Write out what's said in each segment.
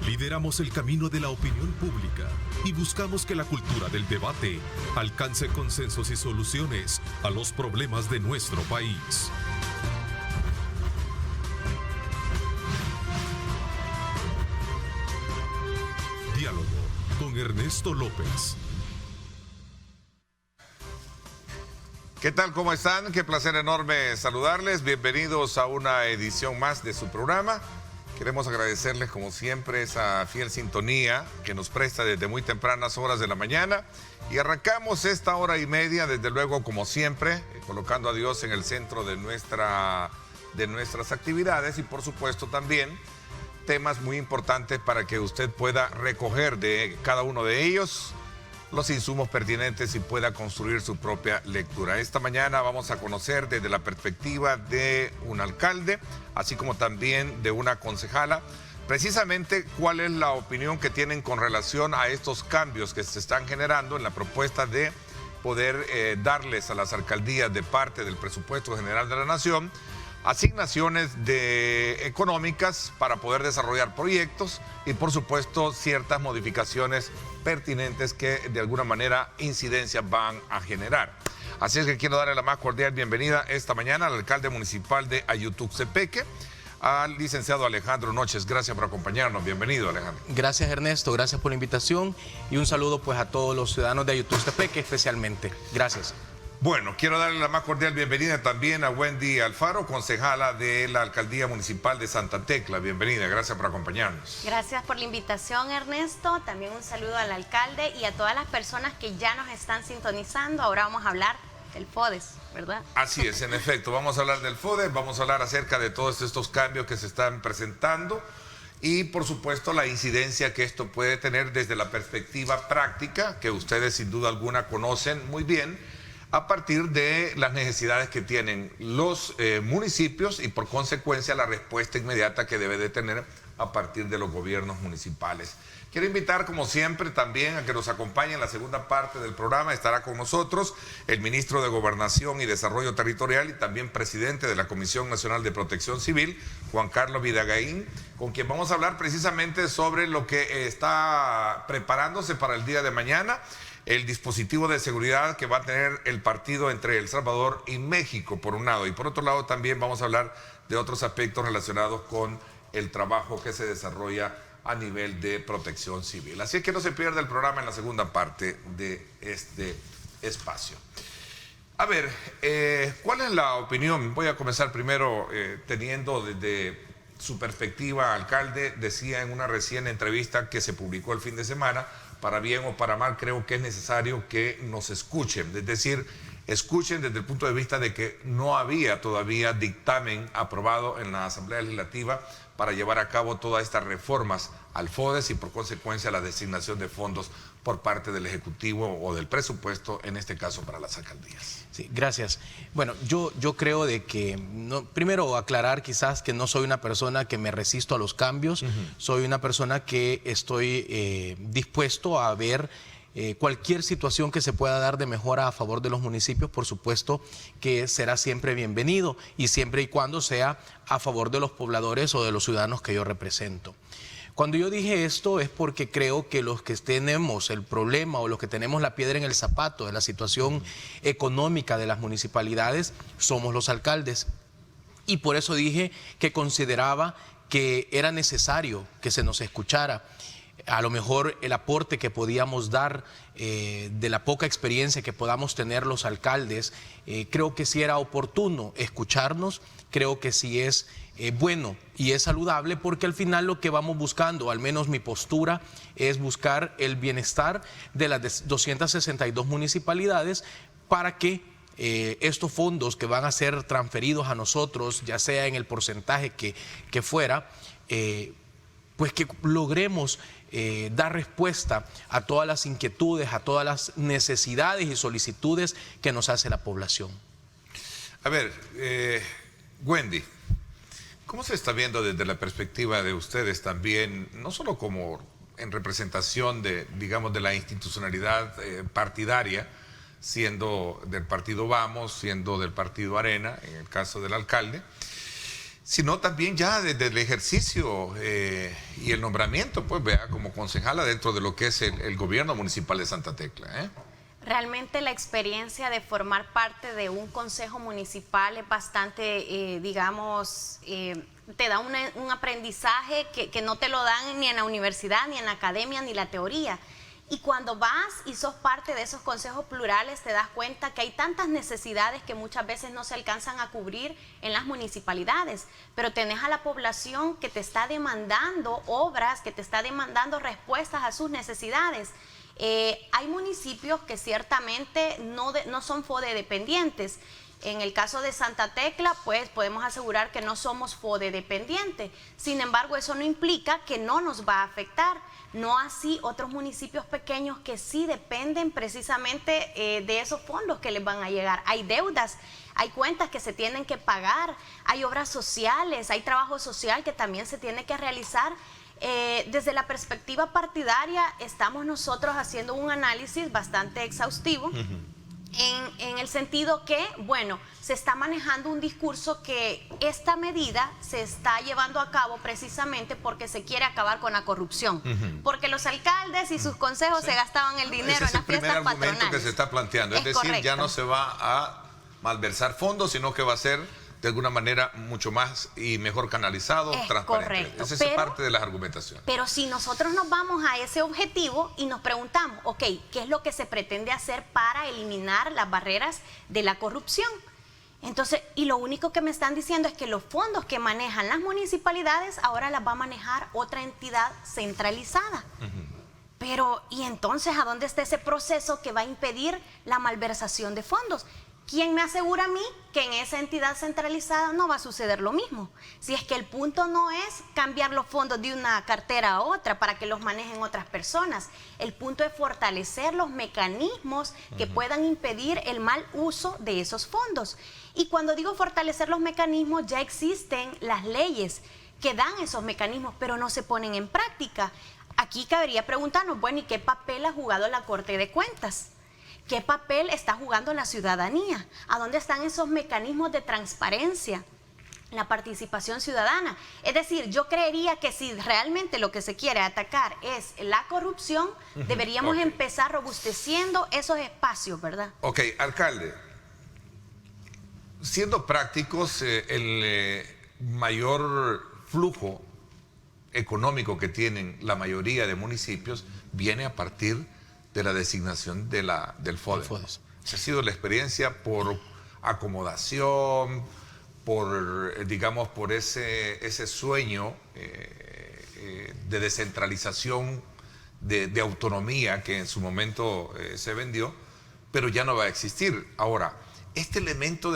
Lideramos el camino de la opinión pública y buscamos que la cultura del debate alcance consensos y soluciones a los problemas de nuestro país. Diálogo con Ernesto López. ¿Qué tal? ¿Cómo están? Qué placer enorme saludarles. Bienvenidos a una edición más de su programa. Queremos agradecerles, como siempre, esa fiel sintonía que nos presta desde muy tempranas horas de la mañana. Y arrancamos esta hora y media, desde luego, como siempre, colocando a Dios en el centro de nuestras actividades y, por supuesto, también temas muy importantes para que usted pueda recoger de cada uno de ellos los insumos pertinentes y pueda construir su propia lectura. Esta mañana vamos a conocer desde la perspectiva de un alcalde, así como también de una concejala, precisamente cuál es la opinión que tienen con relación a estos cambios que se están generando en la propuesta de poder darles a las alcaldías de parte del presupuesto general de la Nación asignaciones económicas para poder desarrollar proyectos y, por supuesto, ciertas modificaciones pertinentes que de alguna manera incidencias van a generar. Así es que quiero darle la más cordial bienvenida esta mañana al alcalde municipal de Ayutuxtepeque, al licenciado Alejandro Noches. Gracias por acompañarnos. Bienvenido, Alejandro. Gracias, Ernesto. Gracias por la invitación y un saludo pues a todos los ciudadanos de Ayutuxtepeque especialmente. Gracias. Bueno, quiero darle la más cordial bienvenida también a Wendy Alfaro, concejala de la Alcaldía Municipal de Santa Tecla. Bienvenida, gracias por acompañarnos. Gracias por la invitación, Ernesto. También un saludo al alcalde y a todas las personas que ya nos están sintonizando. Ahora vamos a hablar del FODES, ¿verdad? Así es, en efecto. Vamos a hablar del FODES, vamos a hablar acerca de todos estos cambios que se están presentando y, por supuesto, la incidencia que esto puede tener desde la perspectiva práctica, que ustedes sin duda alguna conocen muy bien, a partir de las necesidades que tienen los municipios y, por consecuencia, la respuesta inmediata que debe de tener a partir de los gobiernos municipales. Quiero invitar, como siempre, también a que nos acompañe en la segunda parte del programa. Estará con nosotros el ministro de Gobernación y Desarrollo Territorial y también presidente de la Comisión Nacional de Protección Civil, Juan Carlos Vidagaín, con quien vamos a hablar precisamente sobre lo que está preparándose para el día de mañana, el dispositivo de seguridad que va a tener el partido entre El Salvador y México, por un lado. Y por otro lado también vamos a hablar de otros aspectos relacionados con el trabajo que se desarrolla a nivel de protección civil. Así es que no se pierda el programa en la segunda parte de este espacio. A ver, ¿cuál es la opinión? Voy a comenzar primero teniendo desde su perspectiva, alcalde. Decía en una recién entrevista que se publicó el fin de semana, para bien o para mal, creo que es necesario que nos escuchen, es decir, escuchen desde el punto de vista de que no había todavía dictamen aprobado en la Asamblea Legislativa para llevar a cabo todas estas reformas al FODES y, por consecuencia, la designación de fondos por parte del Ejecutivo o del presupuesto, en este caso para las alcaldías. Sí, gracias. Bueno, yo creo de que, primero aclarar quizás que no soy una persona que me resisto a los cambios, soy una persona que estoy dispuesto a ver cualquier situación que se pueda dar de mejora a favor de los municipios, por supuesto que será siempre bienvenido y siempre y cuando sea a favor de los pobladores o de los ciudadanos que yo represento. Cuando yo dije esto es porque creo que los que tenemos el problema o los que tenemos la piedra en el zapato de la situación económica de las municipalidades somos los alcaldes. Y por eso dije que consideraba que era necesario que se nos escuchara. A lo mejor el aporte que podíamos dar de la poca experiencia que podamos tener los alcaldes, creo que sí era oportuno escucharnos, creo que sí es bueno y es saludable, porque al final lo que vamos buscando, al menos mi postura, es buscar el bienestar de las 262 municipalidades para que estos fondos que van a ser transferidos a nosotros, ya sea en el porcentaje que fuera, pues que logremos dar respuesta a todas las inquietudes, a todas las necesidades y solicitudes que nos hace la población. A ver, Wendy, ¿cómo se está viendo desde la perspectiva de ustedes también, no solo como en representación de, digamos, de la institucionalidad partidaria, siendo del partido Vamos, siendo del partido Arena, en el caso del alcalde, sino también ya desde el ejercicio y el nombramiento, pues vea, como concejala dentro de lo que es el gobierno municipal de Santa Tecla. Realmente la experiencia de formar parte de un consejo municipal es bastante, digamos, te da un aprendizaje que no te lo dan ni en la universidad, ni en la academia, ni la teoría. Y cuando vas y sos parte de esos consejos plurales, te das cuenta que hay tantas necesidades que muchas veces no se alcanzan a cubrir en las municipalidades, pero tenés a la población que te está demandando obras, que te está demandando respuestas a sus necesidades. Hay municipios que ciertamente no son FODE dependientes. En el caso de Santa Tecla, pues podemos asegurar que no somos FODE dependientes. Sin embargo, eso no implica que no nos va a afectar. No así otros municipios pequeños que sí dependen precisamente de esos fondos que les van a llegar. Hay deudas, hay cuentas que se tienen que pagar, hay obras sociales, hay trabajo social que también se tiene que realizar. Desde la perspectiva partidaria, estamos nosotros haciendo un análisis bastante exhaustivo. En el sentido que, bueno, se está manejando un discurso que esta medida se está llevando a cabo precisamente porque se quiere acabar con la corrupción. Porque los alcaldes y sus consejos se gastaban el dinero en las fiestas patronales. Ese es el primer argumento que se está planteando. Es decir, correcto. Ya no se va a malversar fondos, sino que va a ser de alguna manera mucho más y mejor canalizado, transparente. Correcto. Esa es parte de las argumentaciones. Pero si nosotros nos vamos a ese objetivo y nos preguntamos, ok, ¿qué es lo que se pretende hacer para eliminar las barreras de la corrupción? Entonces, y lo único que me están diciendo es que los fondos que manejan las municipalidades ahora las va a manejar otra entidad centralizada. Pero, ¿y entonces a dónde está ese proceso que va a impedir la malversación de fondos? ¿Quién me asegura a mí que en esa entidad centralizada no va a suceder lo mismo? Si es que el punto no es cambiar los fondos de una cartera a otra para que los manejen otras personas. El punto es fortalecer los mecanismos que puedan impedir el mal uso de esos fondos. Y cuando digo fortalecer los mecanismos, ya existen las leyes que dan esos mecanismos, pero no se ponen en práctica. Aquí cabería preguntarnos, bueno, ¿y qué papel ha jugado la Corte de Cuentas? ¿Qué papel está jugando la ciudadanía? ¿A dónde están esos mecanismos de transparencia? La participación ciudadana. Es decir, yo creería que si realmente lo que se quiere atacar es la corrupción, deberíamos empezar robusteciendo esos espacios, ¿verdad? Ok, alcalde, siendo prácticos, el mayor flujo económico que tienen la mayoría de municipios viene a partir de la designación del FODE. Esa ha sido la experiencia por acomodación, digamos, por ese sueño de descentralización, de autonomía que en su momento se vendió, pero ya no va a existir. Ahora, este elemento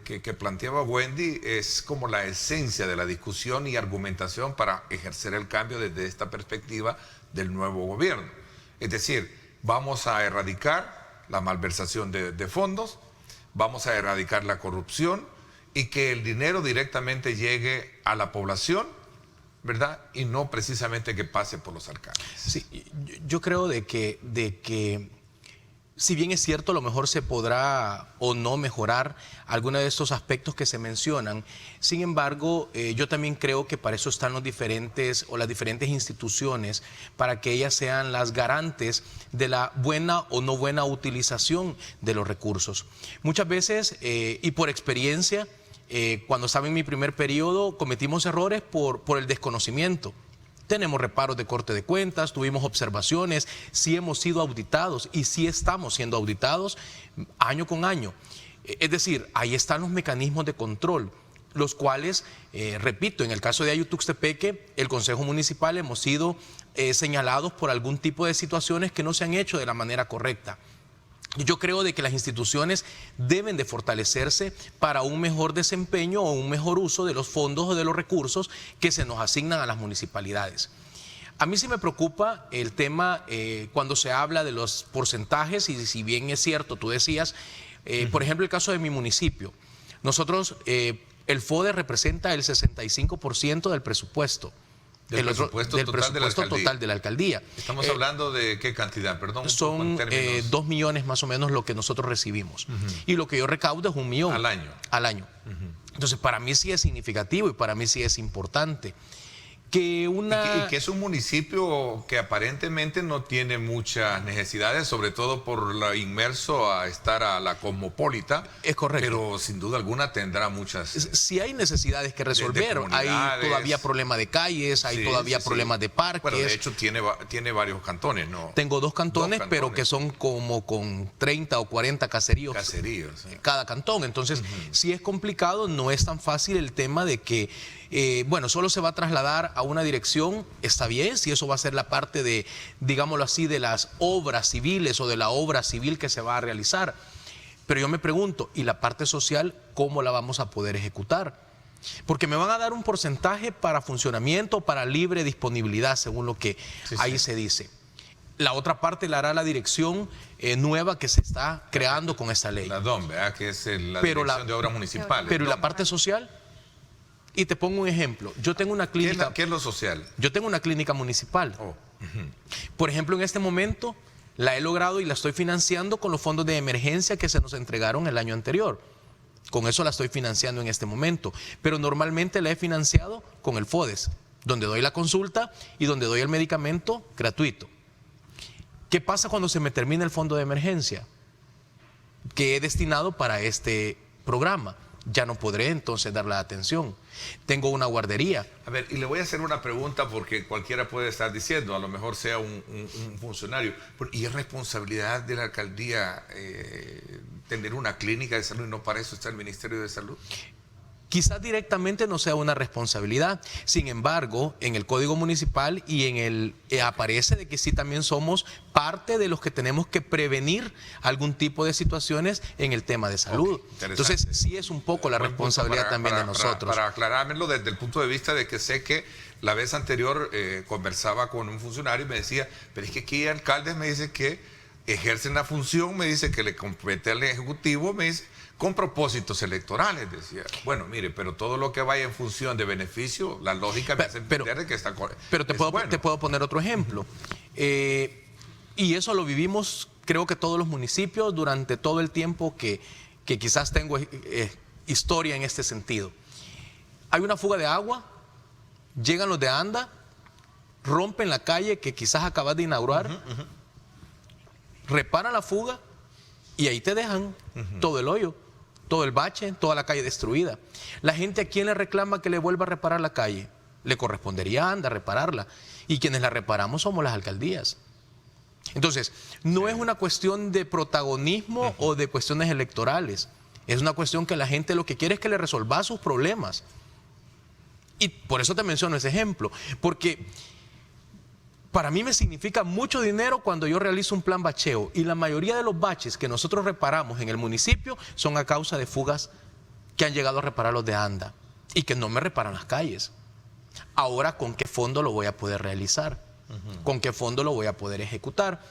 que planteaba Wendy es como la esencia de la discusión y argumentación para ejercer el cambio desde esta perspectiva del nuevo gobierno. Es decir, vamos a erradicar la malversación de fondos, vamos a erradicar la corrupción y que el dinero directamente llegue a la población, ¿verdad? Y no precisamente que pase por los alcaldes. Sí, yo creo de que si bien es cierto, a lo mejor se podrá o no mejorar algunos de estos aspectos que se mencionan. Sin embargo, yo también creo que para eso están las diferentes instituciones, para que ellas sean las garantes de la buena o no buena utilización de los recursos. Muchas veces, y por experiencia, cuando estaba en mi primer periodo, cometimos errores por el desconocimiento. Tenemos reparos de Corte de Cuentas, tuvimos observaciones, sí hemos sido auditados y sí estamos siendo auditados año con año. Es decir, ahí están los mecanismos de control, los cuales, repito, en el caso de Ayutuxtepeque, el Consejo Municipal hemos sido señalados por algún tipo de situaciones que no se han hecho de la manera correcta. Yo creo de que las instituciones deben de fortalecerse para un mejor desempeño o un mejor uso de los fondos o de los recursos que se nos asignan a las municipalidades. A mí sí me preocupa el tema cuando se habla de los porcentajes y si bien es cierto, tú decías, por ejemplo, el caso de mi municipio. Nosotros, el FODE representa el 65% del presupuesto. Del presupuesto total de la alcaldía. Estamos hablando de qué cantidad, perdón. Son 2 millones más o menos lo que nosotros recibimos. Y lo que yo recaudo es 1 millón. Al año. Al año. Entonces, para mí sí es significativo y para mí sí es importante. Y que es un municipio que aparentemente no tiene muchas necesidades, sobre todo por lo inmerso a estar a la cosmopolita. Es correcto. Pero sin duda alguna tendrá muchas... Sí hay necesidades que resolver. Hay todavía problemas de calles, hay todavía problemas de parques. Bueno, de hecho tiene varios cantones, ¿no? Tengo 2 cantones, pero que son como con 30 o 40 caseríos. Caseríos. Cada cantón. Entonces, sí es complicado, no es tan fácil el tema de que... solo se va a trasladar a una dirección, está bien, si eso va a ser la parte de, digámoslo así, de las obras civiles o de la obra civil que se va a realizar. Pero yo me pregunto, ¿y la parte social cómo la vamos a poder ejecutar? Porque me van a dar un porcentaje para funcionamiento, para libre disponibilidad, según lo que ahí se dice. La otra parte la hará la dirección nueva que se está creando con esta ley. La DOM, ¿verdad? Que es la Dirección de Obras Municipales. Pero ¿y la parte social? Y te pongo un ejemplo. Yo tengo una clínica. ¿Qué es lo social? Yo tengo una clínica municipal. Por ejemplo, en este momento la he logrado y la estoy financiando con los fondos de emergencia que se nos entregaron el año anterior. Con eso la estoy financiando en este momento. Pero normalmente la he financiado con el FODES, donde doy la consulta y donde doy el medicamento gratuito. ¿Qué pasa cuando se me termina el fondo de emergencia que he destinado para este programa? Ya no podré entonces dar la atención. Tengo una guardería. A ver, y le voy a hacer una pregunta porque cualquiera puede estar diciendo, a lo mejor sea un funcionario, ¿y es responsabilidad de la alcaldía tener una clínica de salud y no para eso está el Ministerio de Salud? Quizás directamente no sea una responsabilidad, sin embargo, en el Código Municipal y en el aparece de que sí también somos parte de los que tenemos que prevenir algún tipo de situaciones en el tema de salud. Entonces, sí es un poco la responsabilidad también de nosotros. Para aclarármelo desde el punto de vista de que sé que la vez anterior conversaba con un funcionario y me decía, pero es que aquí alcaldes me dicen que ejercen la función, me dice que le compete al Ejecutivo, me dice, con propósitos electorales, decía. Bueno, mire, pero todo lo que vaya en función de beneficio, la lógica me hace entender que está correcto. Pero te puedo poner otro ejemplo. Y eso lo vivimos, creo que todos los municipios, durante todo el tiempo que quizás tengo historia en este sentido. Hay una fuga de agua, llegan los de ANDA, rompen la calle que quizás acabas de inaugurar, reparan la fuga y ahí te dejan todo el hoyo, todo el bache, toda la calle destruida. La gente, ¿a quién le reclama que le vuelva a reparar la calle? Le correspondería a ANDA repararla. Y quienes la reparamos somos las alcaldías. Entonces, no es una cuestión de protagonismo o de cuestiones electorales. Es una cuestión que la gente lo que quiere es que le resolva sus problemas. Y por eso te menciono ese ejemplo. Porque para mí me significa mucho dinero cuando yo realizo un plan bacheo. Y la mayoría de los baches que nosotros reparamos en el municipio son a causa de fugas que han llegado a reparar los de ANDA y que no me reparan las calles. Ahora, ¿con qué fondo lo voy a poder realizar? ¿Con qué fondo lo voy a poder ejecutar?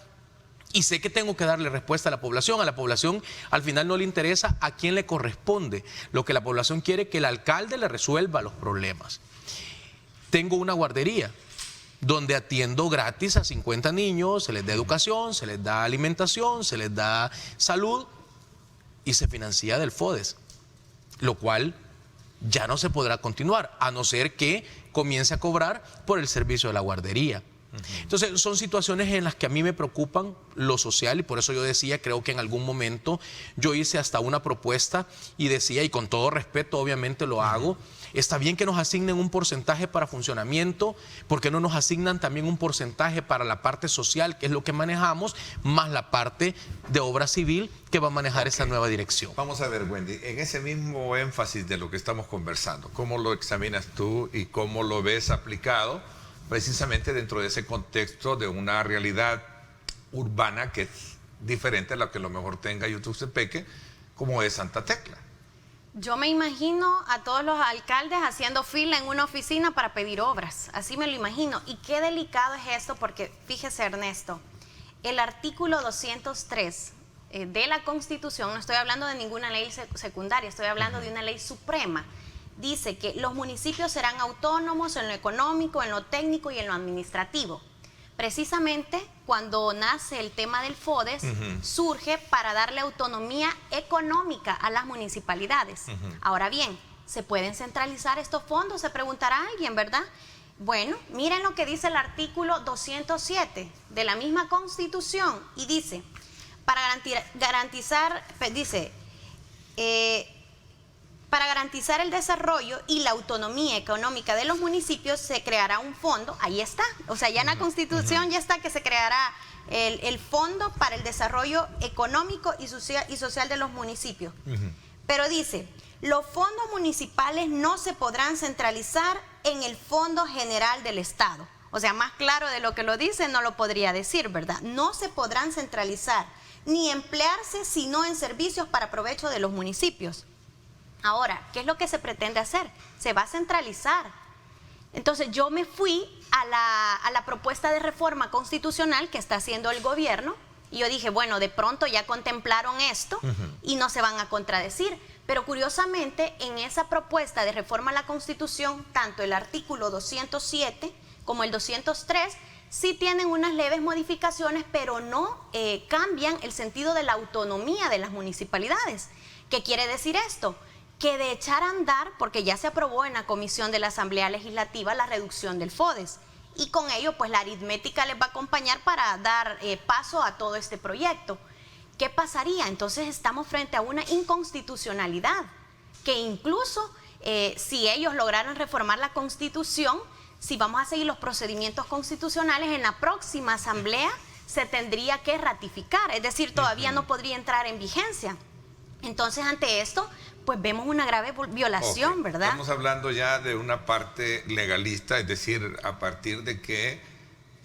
Y sé que tengo que darle respuesta a la población. A la población al final no le interesa a quién le corresponde. Lo que la población quiere es que el alcalde le resuelva los problemas. Tengo una guardería donde atiendo gratis a 50 niños, se les da educación, se les da alimentación, se les da salud y se financia del FODES, lo cual ya no se podrá continuar, a no ser que comience a cobrar por el servicio de la guardería. Entonces son situaciones en las que a mí me preocupan lo social y por eso yo decía, creo que en algún momento yo hice hasta una propuesta y decía, y con todo respeto obviamente lo hago, está bien que nos asignen un porcentaje para funcionamiento, ¿por qué no nos asignan también un porcentaje para la parte social, que es lo que manejamos, más la parte de obra civil que va a manejar esa nueva dirección? Vamos a ver, Wendy, en ese mismo énfasis de lo que estamos conversando, ¿cómo lo examinas tú y cómo lo ves aplicado precisamente dentro de ese contexto de una realidad urbana que es diferente a la que a lo mejor tenga Yutuxtepeque, como es Santa Tecla? Yo me imagino a todos los alcaldes haciendo fila en una oficina para pedir obras, así me lo imagino. Y qué delicado es esto, porque fíjese, Ernesto, el artículo 203 de la Constitución, no estoy hablando de ninguna ley secundaria, estoy hablando de una ley suprema, dice que los municipios serán autónomos en lo económico, en lo técnico y en lo administrativo. Precisamente cuando nace el tema del FODES, surge para darle autonomía económica a las municipalidades. Ahora bien, ¿se pueden centralizar estos fondos? Se preguntará alguien, ¿verdad? Bueno, miren lo que dice el artículo 207 de la misma Constitución y dice, para garantizar el desarrollo y la autonomía económica de los municipios se creará un fondo, ahí está, o sea, ya en la Constitución ya está que se creará el Fondo para el Desarrollo Económico y Social de los municipios. Pero dice, los fondos municipales no se podrán centralizar en el Fondo General del Estado. O sea, más claro de lo que lo dice no lo podría decir, ¿verdad? No se podrán centralizar ni emplearse sino en servicios para provecho de los municipios. Ahora, ¿qué es lo que se pretende hacer? Se va a centralizar. Entonces yo me fui a la propuesta de reforma constitucional que está haciendo el gobierno y yo dije, bueno, de pronto ya contemplaron esto y no se van a contradecir. Pero curiosamente, en esa propuesta de reforma a la Constitución, tanto el artículo 207 como el 203, sí tienen unas leves modificaciones, pero no cambian el sentido de la autonomía de las municipalidades. ¿Qué quiere decir esto? Que de echar a andar, porque ya se aprobó en la Comisión de la Asamblea Legislativa la reducción del FODES, y con ello pues la aritmética les va a acompañar para dar paso a todo este proyecto. ¿Qué pasaría? Entonces estamos frente a una inconstitucionalidad, que incluso si ellos lograran reformar la Constitución, si vamos a seguir los procedimientos constitucionales, en la próxima asamblea se tendría que ratificar, es decir, todavía no podría entrar en vigencia. Entonces, ante esto, pues vemos una grave violación, ¿verdad? Estamos hablando ya de una parte legalista, es decir, a partir de que,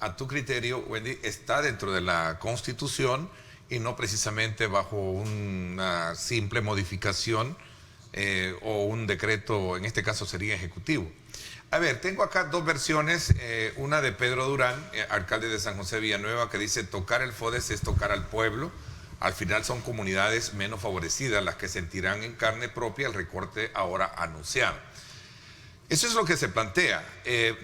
a tu criterio, Wendy, está dentro de la Constitución y no precisamente bajo una simple modificación o un decreto, en este caso sería ejecutivo. A ver, tengo acá dos versiones, una de Pedro Durán, alcalde de San José Villanueva, que dice tocar el FODES es tocar al pueblo. Al final son comunidades menos favorecidas las que sentirán en carne propia el recorte ahora anunciado. Eso es lo que se plantea.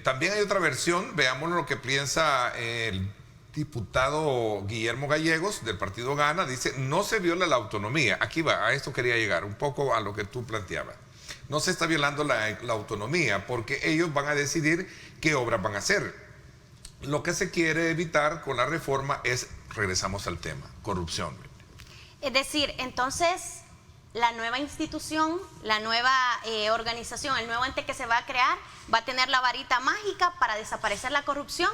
También hay otra versión, veamos lo que piensa el diputado Guillermo Gallegos del partido Gana, dice no se viola la autonomía. Aquí va, a esto quería llegar, un poco a lo que tú planteabas. No se está violando la autonomía porque ellos van a decidir qué obras van a hacer. Lo que se quiere evitar con la reforma es, regresamos al tema, corrupción. Es decir, entonces la nueva institución, la nueva organización, el nuevo ente que se va a crear va a tener la varita mágica para desaparecer la corrupción.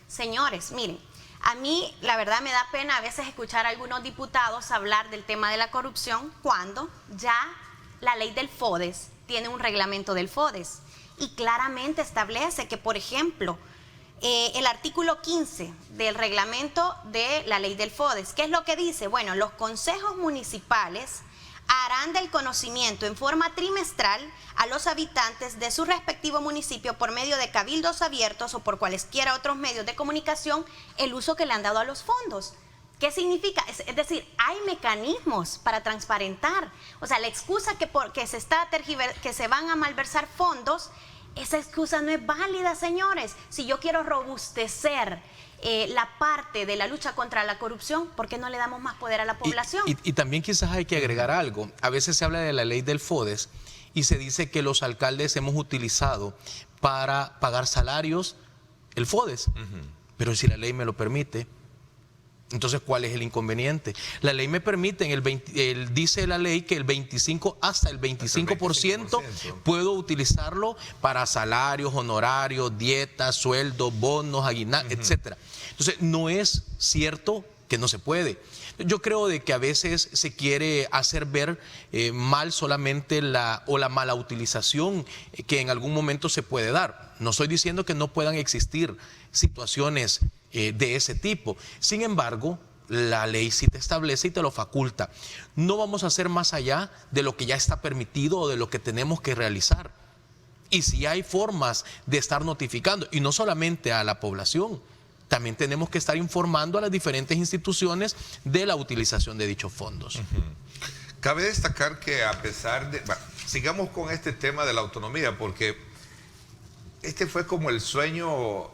Señores, miren, a mí la verdad me da pena a veces escuchar a algunos diputados hablar del tema de la corrupción cuando ya la ley del FODES tiene un reglamento del FODES y claramente establece que, por ejemplo, el artículo 15 del reglamento de la ley del FODES, ¿qué es lo que dice? Bueno, los consejos municipales harán del conocimiento en forma trimestral a los habitantes de su respectivo municipio por medio de cabildos abiertos o por cualesquiera otros medios de comunicación el uso que le han dado a los fondos. ¿Qué significa? Es decir, hay mecanismos para transparentar. O sea, la excusa que se van a malversar fondos, esa excusa no es válida, señores. Si yo quiero robustecer la parte de la lucha contra la corrupción, ¿por qué no le damos más poder a la población? Y también quizás hay que agregar algo. A veces se habla de la ley del FODES y se dice que los alcaldes hemos utilizado para pagar salarios el FODES. Pero si la ley me lo permite, entonces, ¿cuál es el inconveniente? La ley me permite, dice la ley que hasta el 25% puedo utilizarlo para salarios, honorarios, dietas, sueldos, bonos, aguinaldos, etcétera. Entonces, no es cierto que no se puede. Yo creo de que a veces se quiere hacer ver mal solamente la mala utilización que en algún momento se puede dar. No estoy diciendo que no puedan existir situaciones de ese tipo. Sin embargo, la ley sí te establece y te lo faculta. No vamos a hacer más allá de lo que ya está permitido o de lo que tenemos que realizar. Y si hay formas de estar notificando, y no solamente a la población, también tenemos que estar informando a las diferentes instituciones de la utilización de dichos fondos. Cabe destacar que a pesar de... Bueno, sigamos con este tema de la autonomía, porque este fue como el sueño,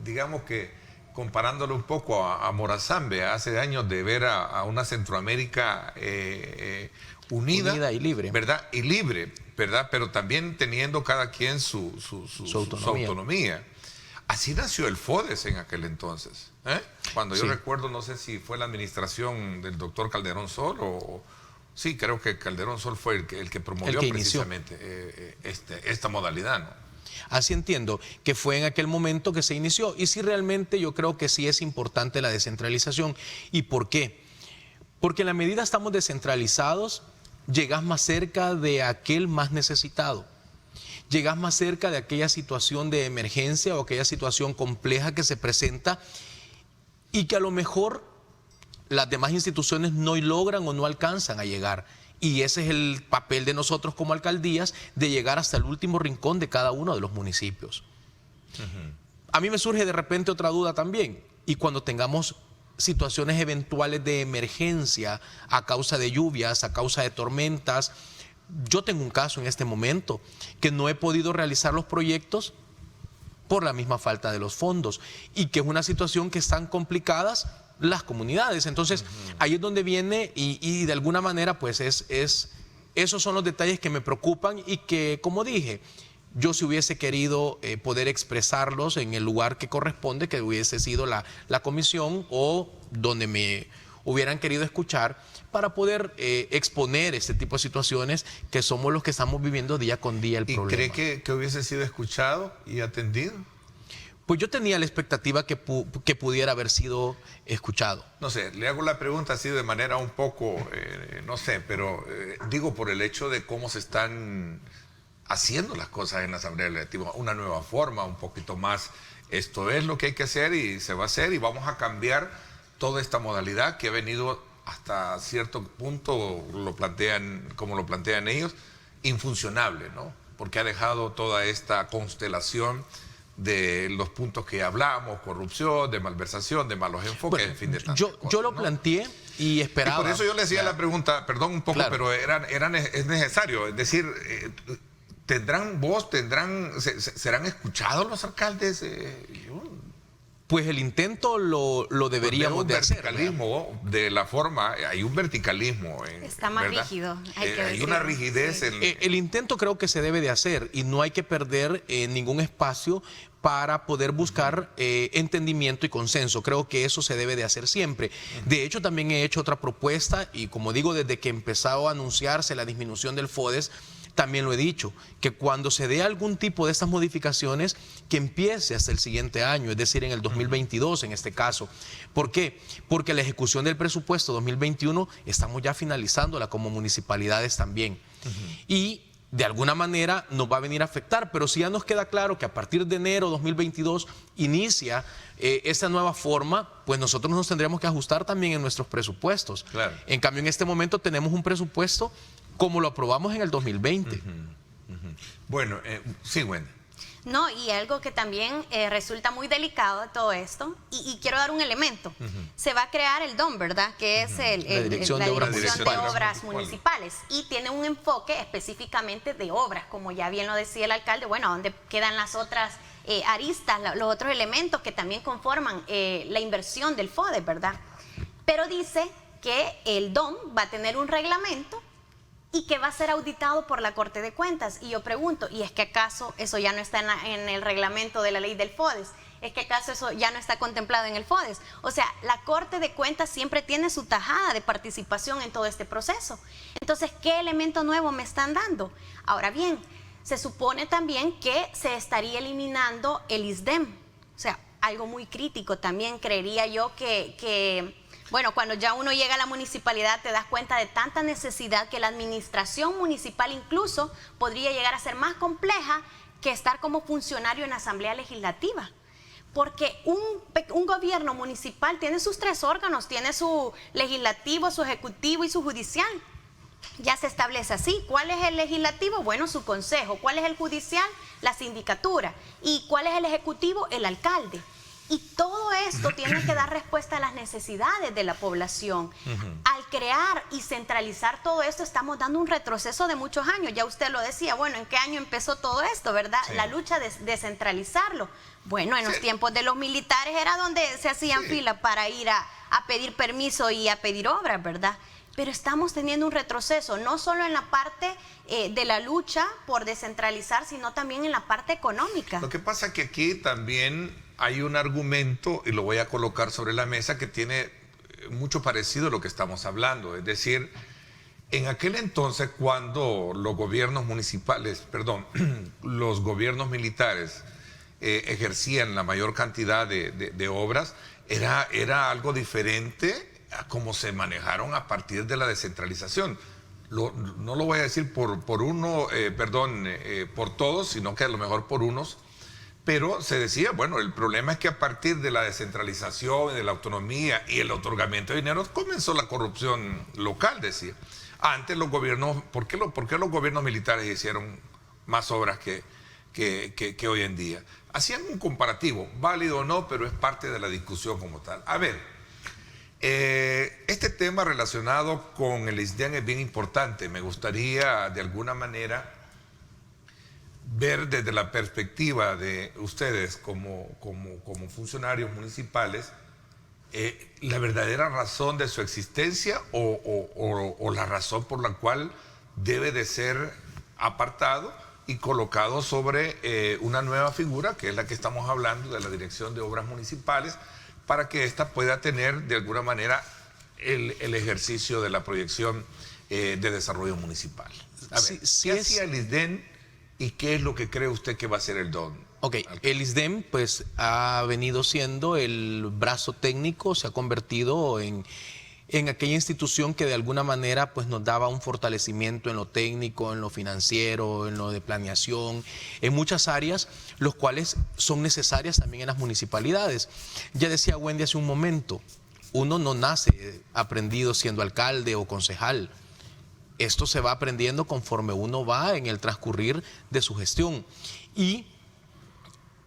digamos que comparándolo un poco a Morazambe hace años, de ver a una Centroamérica unida y libre, ¿verdad? Y libre, ¿verdad? Pero también teniendo cada quien su autonomía. Así nació el FODES en aquel entonces. Cuando yo recuerdo, no sé si fue la administración del doctor Calderón Sol o... Sí, creo que Calderón Sol fue el que promovió precisamente esta modalidad, ¿no? Así entiendo, que fue en aquel momento que se inició. Y sí, realmente yo creo que sí es importante la descentralización. ¿Y por qué? Porque en la medida estamos descentralizados, llegas más cerca de aquel más necesitado. Llegas más cerca de aquella situación de emergencia o aquella situación compleja que se presenta y que a lo mejor las demás instituciones no logran o no alcanzan a llegar. Y ese es el papel de nosotros como alcaldías, de llegar hasta el último rincón de cada uno de los municipios. A mí me surge de repente otra duda también. Y cuando tengamos situaciones eventuales de emergencia a causa de lluvias, a causa de tormentas, yo tengo un caso en este momento que no he podido realizar los proyectos por la misma falta de los fondos y que es una situación que están complicadas las comunidades. Entonces, ahí es donde viene y de alguna manera, pues esos son los detalles que me preocupan y que, como dije, yo si hubiese querido poder expresarlos en el lugar que corresponde, que hubiese sido la comisión o donde me hubieran querido escuchar, para poder exponer este tipo de situaciones que somos los que estamos viviendo día con día el problema. ¿Y cree que hubiese sido escuchado y atendido? Pues yo tenía la expectativa que pudiera haber sido escuchado. No sé, le hago la pregunta así de manera un poco, no sé, pero digo por el hecho de cómo se están haciendo las cosas en la Asamblea Legislativa, una nueva forma, un poquito más, esto es lo que hay que hacer y se va a hacer y vamos a cambiar toda esta modalidad que ha venido hasta cierto punto, como lo plantean ellos, infuncionable, ¿no? Porque ha dejado toda esta constelación de los puntos que hablamos, corrupción, de malversación, de malos enfoques, bueno, en fin, de tantas cosas, yo lo planteé y esperaba. Y por eso yo le hacía la pregunta, perdón un poco, pero es necesario, es decir, ¿tendrán voz, serán escuchados los alcaldes? Pues el intento lo deberíamos de hacer. Verticalismo de la forma, hay un verticalismo. Está más rígido. Hay una rigidez. Sí. El intento creo que se debe de hacer y no hay que perder ningún espacio para poder buscar entendimiento y consenso. Creo que eso se debe de hacer siempre. De hecho, también he hecho otra propuesta y como digo, desde que empezó a anunciarse la disminución del FODES, también lo he dicho, que cuando se dé algún tipo de estas modificaciones, que empiece hasta el siguiente año, es decir, en el 2022 en este caso. ¿Por qué? Porque la ejecución del presupuesto 2021 estamos ya finalizándola como municipalidades también. Y de alguna manera nos va a venir a afectar, pero si ya nos queda claro que a partir de enero 2022 inicia esta nueva forma, pues nosotros nos tendríamos que ajustar también en nuestros presupuestos. Claro. En cambio, en este momento tenemos un presupuesto como lo aprobamos en el 2020. Bueno, sí, Wendy. No, y algo que también resulta muy delicado de todo esto, y quiero dar un elemento. Se va a crear el DOM, ¿verdad? Que es la Dirección de Obras Municipales. Y tiene un enfoque específicamente de obras, como ya bien lo decía el alcalde. Bueno, ¿dónde quedan las otras aristas, los otros elementos que también conforman la inversión del FODES, ¿verdad? Pero dice que el DOM va a tener un reglamento y que va a ser auditado por la Corte de Cuentas. Y yo pregunto, ¿y es que acaso eso ya no está en el reglamento de la ley del FODES? ¿Es que acaso eso ya no está contemplado en el FODES? O sea, la Corte de Cuentas siempre tiene su tajada de participación en todo este proceso. Entonces, ¿qué elemento nuevo me están dando? Ahora bien, se supone también que se estaría eliminando el ISDEM. O sea, algo muy crítico también, creería yo bueno, cuando ya uno llega a la municipalidad te das cuenta de tanta necesidad que la administración municipal incluso podría llegar a ser más compleja que estar como funcionario en la Asamblea Legislativa. Porque un gobierno municipal tiene sus tres órganos, tiene su legislativo, su ejecutivo y su judicial. Ya se establece así. ¿Cuál es el legislativo? Bueno, su consejo. ¿Cuál es el judicial? La sindicatura. ¿Y cuál es el ejecutivo? El alcalde. Y todo esto tiene que dar respuesta a las necesidades de la población. Al crear y centralizar todo esto, estamos dando un retroceso de muchos años. Ya usted lo decía, bueno, ¿en qué año empezó todo esto, verdad? Sí. La lucha de descentralizarlo. Bueno, en los tiempos de los militares era donde se hacían fila para ir a pedir permiso y a pedir obras, ¿verdad? Pero estamos teniendo un retroceso, no solo en la parte de la lucha por descentralizar, sino también en la parte económica. Lo que pasa es que aquí también hay un argumento, y lo voy a colocar sobre la mesa, que tiene mucho parecido a lo que estamos hablando. Es decir, en aquel entonces, cuando los gobiernos municipales, los gobiernos militares ejercían la mayor cantidad de obras, era algo diferente a cómo se manejaron a partir de la descentralización. No lo voy a decir por todos, sino que a lo mejor por unos. Pero se decía, bueno, el problema es que a partir de la descentralización, de la autonomía y el otorgamiento de dinero, comenzó la corrupción local, decía. Antes los gobiernos, ¿por qué los gobiernos militares hicieron más obras que hoy en día? Hacían un comparativo, válido o no, pero es parte de la discusión como tal. A ver, este tema relacionado con el ISDEN es bien importante. Me gustaría, de alguna manera, ver desde la perspectiva de ustedes como funcionarios municipales la verdadera razón de su existencia o la razón por la cual debe de ser apartado y colocado sobre una nueva figura, que es la que estamos hablando, de la Dirección de Obras Municipales, para que ésta pueda tener de alguna manera el ejercicio de la proyección de desarrollo municipal. A ver, ¿qué hacía el ISDEN y qué es lo que cree usted que va a ser el DON? Ok, el ISDEN pues ha venido siendo el brazo técnico, se ha convertido en aquella institución que de alguna manera pues nos daba un fortalecimiento en lo técnico, en lo financiero, en lo de planeación, en muchas áreas, los cuales son necesarias también en las municipalidades. Ya decía Wendy hace un momento, uno no nace aprendido siendo alcalde o concejal. Esto se va aprendiendo conforme uno va en el transcurrir de su gestión. Y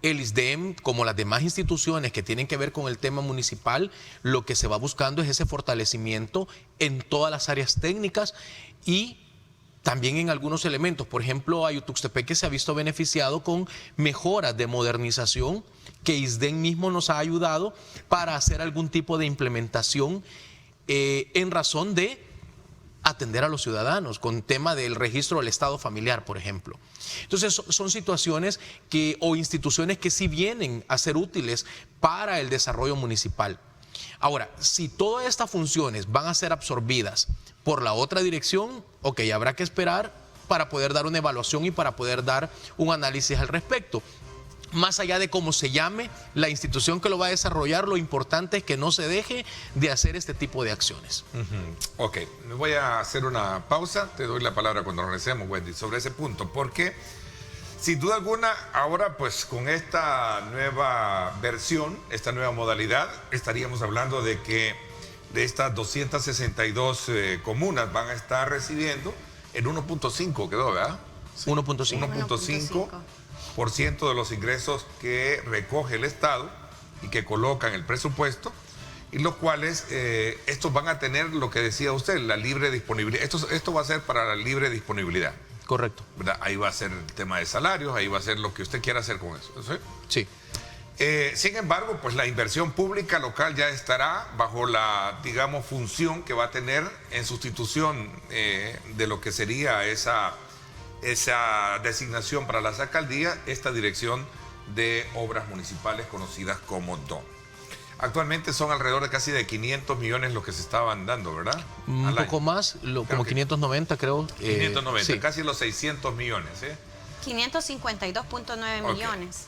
el ISDEM, como las demás instituciones que tienen que ver con el tema municipal, lo que se va buscando es ese fortalecimiento en todas las áreas técnicas y también en algunos elementos. Por ejemplo, Ayutuxtepeque se ha visto beneficiado con mejoras de modernización que ISDEM mismo nos ha ayudado para hacer algún tipo de implementación en razón de atender a los ciudadanos, con tema del registro del estado familiar, por ejemplo. Entonces, son situaciones o instituciones que sí vienen a ser útiles para el desarrollo municipal. Ahora, si todas estas funciones van a ser absorbidas por la otra dirección, ok, habrá que esperar para poder dar una evaluación y para poder dar un análisis al respecto. Más allá de cómo se llame la institución que lo va a desarrollar, lo importante es que no se deje de hacer este tipo de acciones. Ok, me voy a hacer una pausa. Te doy la palabra cuando regresemos, Wendy, sobre ese punto, porque sin duda alguna, ahora pues con esta nueva versión, esta nueva modalidad, estaríamos hablando de que de estas 262 comunas van a estar recibiendo el 1.5, quedó, ¿verdad? Sí. 1.5% de los ingresos que recoge el Estado y que coloca en el presupuesto, y los cuales estos van a tener lo que decía usted, la libre disponibilidad. Esto va a ser para la libre disponibilidad. Correcto. ¿Verdad? Ahí va a ser el tema de salarios, ahí va a ser lo que usted quiera hacer con eso. ¿Sí? Sí. Sin embargo, pues la inversión pública local ya estará bajo la, digamos, función que va a tener en sustitución de lo que sería esa designación para las alcaldías, esta Dirección de Obras Municipales conocidas como DOM. Actualmente son alrededor de casi de 500 millones los que se estaban dando, ¿verdad? Un poco más, como 590 creo. 590, sí. Casi los 600 millones. 552.9 millones.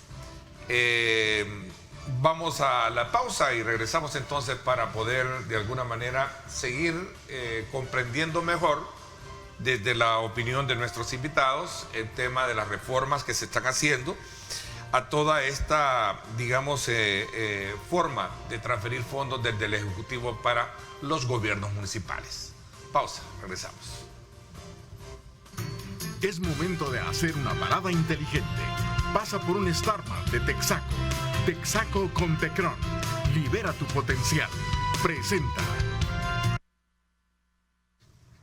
Vamos a la pausa y regresamos entonces para poder de alguna manera seguir comprendiendo mejor desde la opinión de nuestros invitados el tema de las reformas que se están haciendo a toda esta, digamos, forma de transferir fondos desde el Ejecutivo para los gobiernos municipales. Pausa, regresamos. Es momento de hacer una parada inteligente. Pasa por un Starmart de Texaco. Texaco con Tecron. Libera tu potencial. Presenta.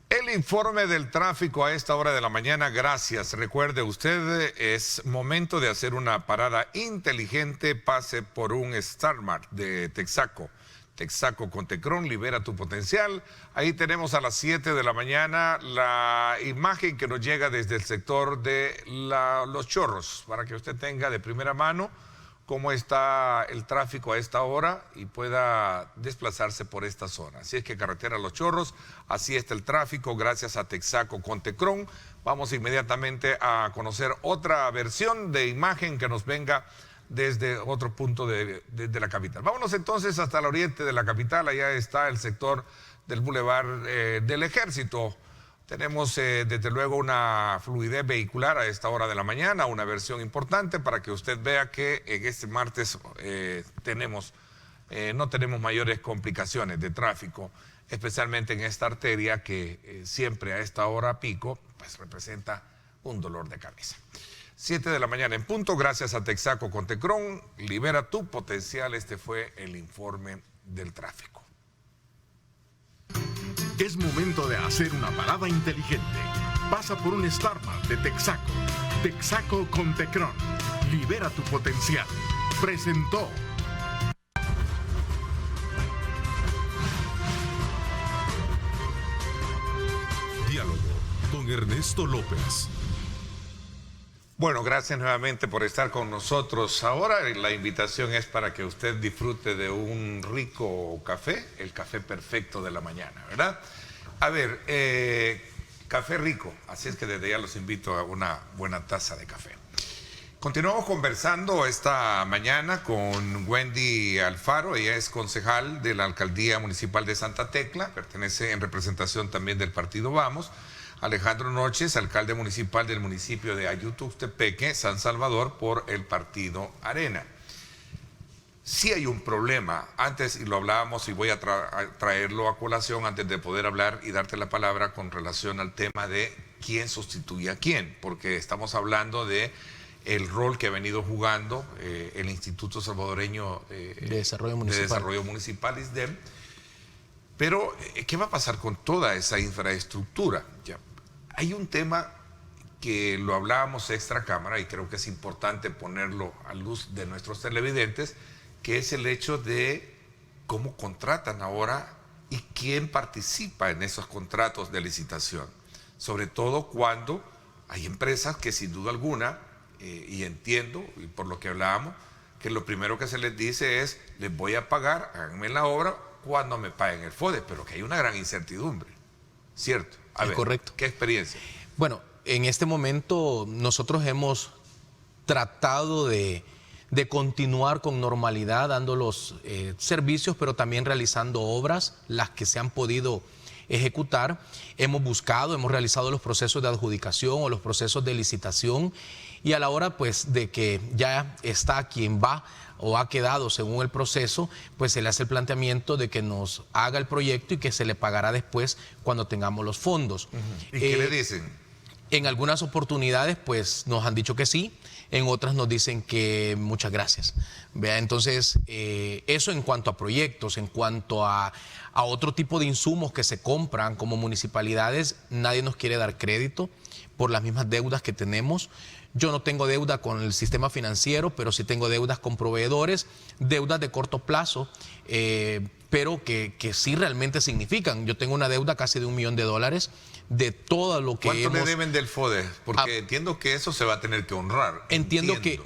El informe del tráfico a esta hora de la mañana, gracias. Recuerde usted, es momento de hacer una parada inteligente. Pase por un StarMart de Texaco. Texaco con Tecron, libera tu potencial. Ahí tenemos a las 7 de la mañana la imagen que nos llega desde el sector de Los Chorros, para que usted tenga de primera mano cómo está el tráfico a esta hora y pueda desplazarse por esta zona. Así es que carretera Los Chorros, así está el tráfico, gracias a Texaco con Tecron. Vamos inmediatamente a conocer otra versión de imagen que nos venga desde otro punto de la capital. Vámonos entonces hasta el oriente de la capital. Allá está el sector del Boulevard del Ejército. Tenemos desde luego una fluidez vehicular a esta hora de la mañana, una versión importante para que usted vea que en este martes no tenemos mayores complicaciones de tráfico, especialmente en esta arteria que siempre a esta hora pico pues representa un dolor de cabeza. 7 de la mañana en punto, gracias a Texaco con Tecron, libera tu potencial. Este fue el informe del tráfico. Es momento de hacer una parada inteligente. Pasa por un StarMart de Texaco. Texaco con Tecron. Libera tu potencial. Presentó. Diálogo con Ernesto López. Bueno, gracias nuevamente por estar con nosotros. Ahora la invitación es para que usted disfrute de un rico café, el café perfecto de la mañana, ¿verdad? A ver, café rico, así es que desde ya los invito a una buena taza de café. Continuamos conversando esta mañana con Wendy Alfaro. Ella es concejal de la Alcaldía Municipal de Santa Tecla, pertenece en representación también del partido Vamos. Alejandro Noches, alcalde municipal del municipio de Ayutuxtepeque, San Salvador, por el partido Arena. Sí hay un problema, antes, y lo hablábamos y voy a traerlo a colación antes de poder hablar y darte la palabra con relación al tema de quién sustituye a quién, porque estamos hablando de el rol que ha venido jugando el Instituto Salvadoreño de Desarrollo Municipal, ISDEM. Pero, ¿qué va a pasar con toda esa infraestructura? Ya, hay un tema que lo hablábamos extra cámara y creo que es importante ponerlo a luz de nuestros televidentes, que es el hecho de cómo contratan ahora y quién participa en esos contratos de licitación. Sobre todo cuando hay empresas que sin duda alguna, y entiendo, y por lo que hablábamos, que lo primero que se les dice es, les voy a pagar, háganme la obra, cuando me paguen el FODE, pero que hay una gran incertidumbre, ¿cierto? A ver, correcto. ¿Qué experiencia? Bueno, en este momento nosotros hemos tratado de continuar con normalidad dando los servicios, pero también realizando obras, las que se han podido ejecutar. Hemos realizado los procesos de adjudicación o los procesos de licitación, y a la hora pues de que ya está quien va o ha quedado según el proceso, pues se le hace el planteamiento de que nos haga el proyecto y que se le pagará después cuando tengamos los fondos. ¿Y qué le dicen? En algunas oportunidades pues nos han dicho que sí, en otras nos dicen que muchas gracias. ¿Vea? Entonces, eso en cuanto a proyectos, en cuanto a otro tipo de insumos que se compran como municipalidades, nadie nos quiere dar crédito por las mismas deudas que tenemos. Yo no tengo deuda con el sistema financiero, pero sí tengo deudas con proveedores, deudas de corto plazo, pero que sí realmente significan. Yo tengo una deuda casi de $1 millón de todo lo que ¿Cuánto le deben del FODE? Porque entiendo que eso se va a tener que honrar. Entiendo que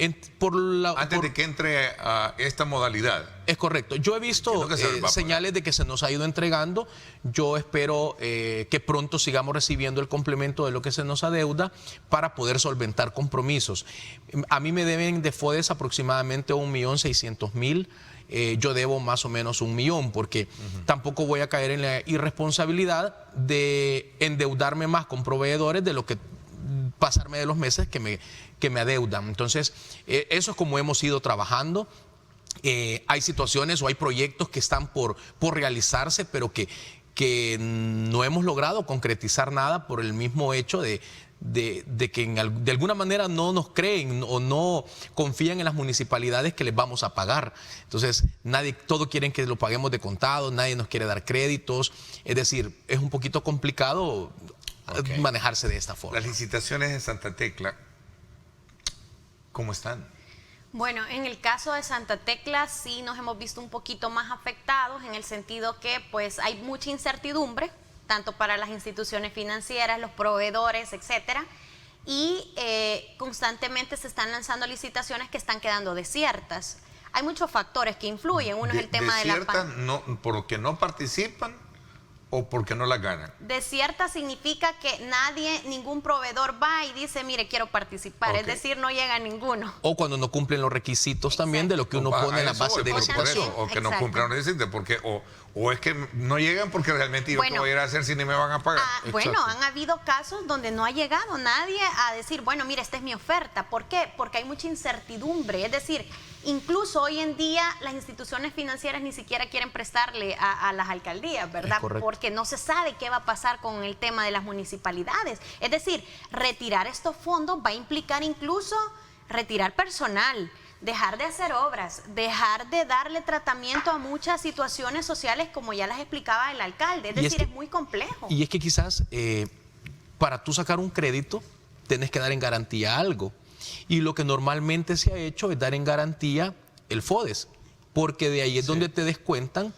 antes de que entre a esta modalidad. Es correcto. Yo he visto señales de que se nos ha ido entregando. Yo espero que pronto sigamos recibiendo el complemento de lo que se nos adeuda para poder solventar compromisos. A mí me deben de FODES aproximadamente 1.600.000. Yo debo más o menos 1 millón, porque tampoco voy a caer en la irresponsabilidad de endeudarme más con proveedores de lo que pasarme de los meses que me adeudan. Entonces, eso es como hemos ido trabajando. Hay situaciones o hay proyectos que están por realizarse, pero que no hemos logrado concretizar nada por el mismo hecho de de que de alguna manera no nos creen o no confían en las municipalidades que les vamos a pagar. Entonces, todos quieren que lo paguemos de contado, nadie nos quiere dar créditos. Es decir, es un poquito complicado manejarse de esta forma. Las licitaciones en Santa Tecla, ¿cómo están? Bueno, en el caso de Santa Tecla sí nos hemos visto un poquito más afectados en el sentido que pues hay mucha incertidumbre, tanto para las instituciones financieras, los proveedores, etcétera, y constantemente se están lanzando licitaciones que están quedando desiertas. Hay muchos factores que influyen. Uno es el tema de la pandemia. ¿Porque no participan o porque no las ganan? Desierta significa que ningún proveedor va y dice, mire, quiero participar. Es decir, no llega ninguno. O cuando no cumplen los requisitos también de lo que uno pone en la base de licitación. O que no cumplan los requisitos, porque o es que no llegan porque realmente yo qué voy a ir a hacer si ni me van a pagar. Bueno, han habido casos donde no ha llegado nadie a decir, bueno, mire, esta es mi oferta. ¿Por qué? Porque hay mucha incertidumbre. Es decir, incluso hoy en día las instituciones financieras ni siquiera quieren prestarle a las alcaldías, ¿verdad? Porque no se sabe qué va a pasar con el tema de las municipalidades. Es decir, retirar estos fondos va a implicar incluso retirar personal, dejar de hacer obras, dejar de darle tratamiento a muchas situaciones sociales, como ya las explicaba el alcalde. Es decir, es muy complejo. Y es que quizás para tú sacar un crédito, tienes que dar en garantía algo. Y lo que normalmente se ha hecho es dar en garantía el FODES, porque de ahí es donde te descuentan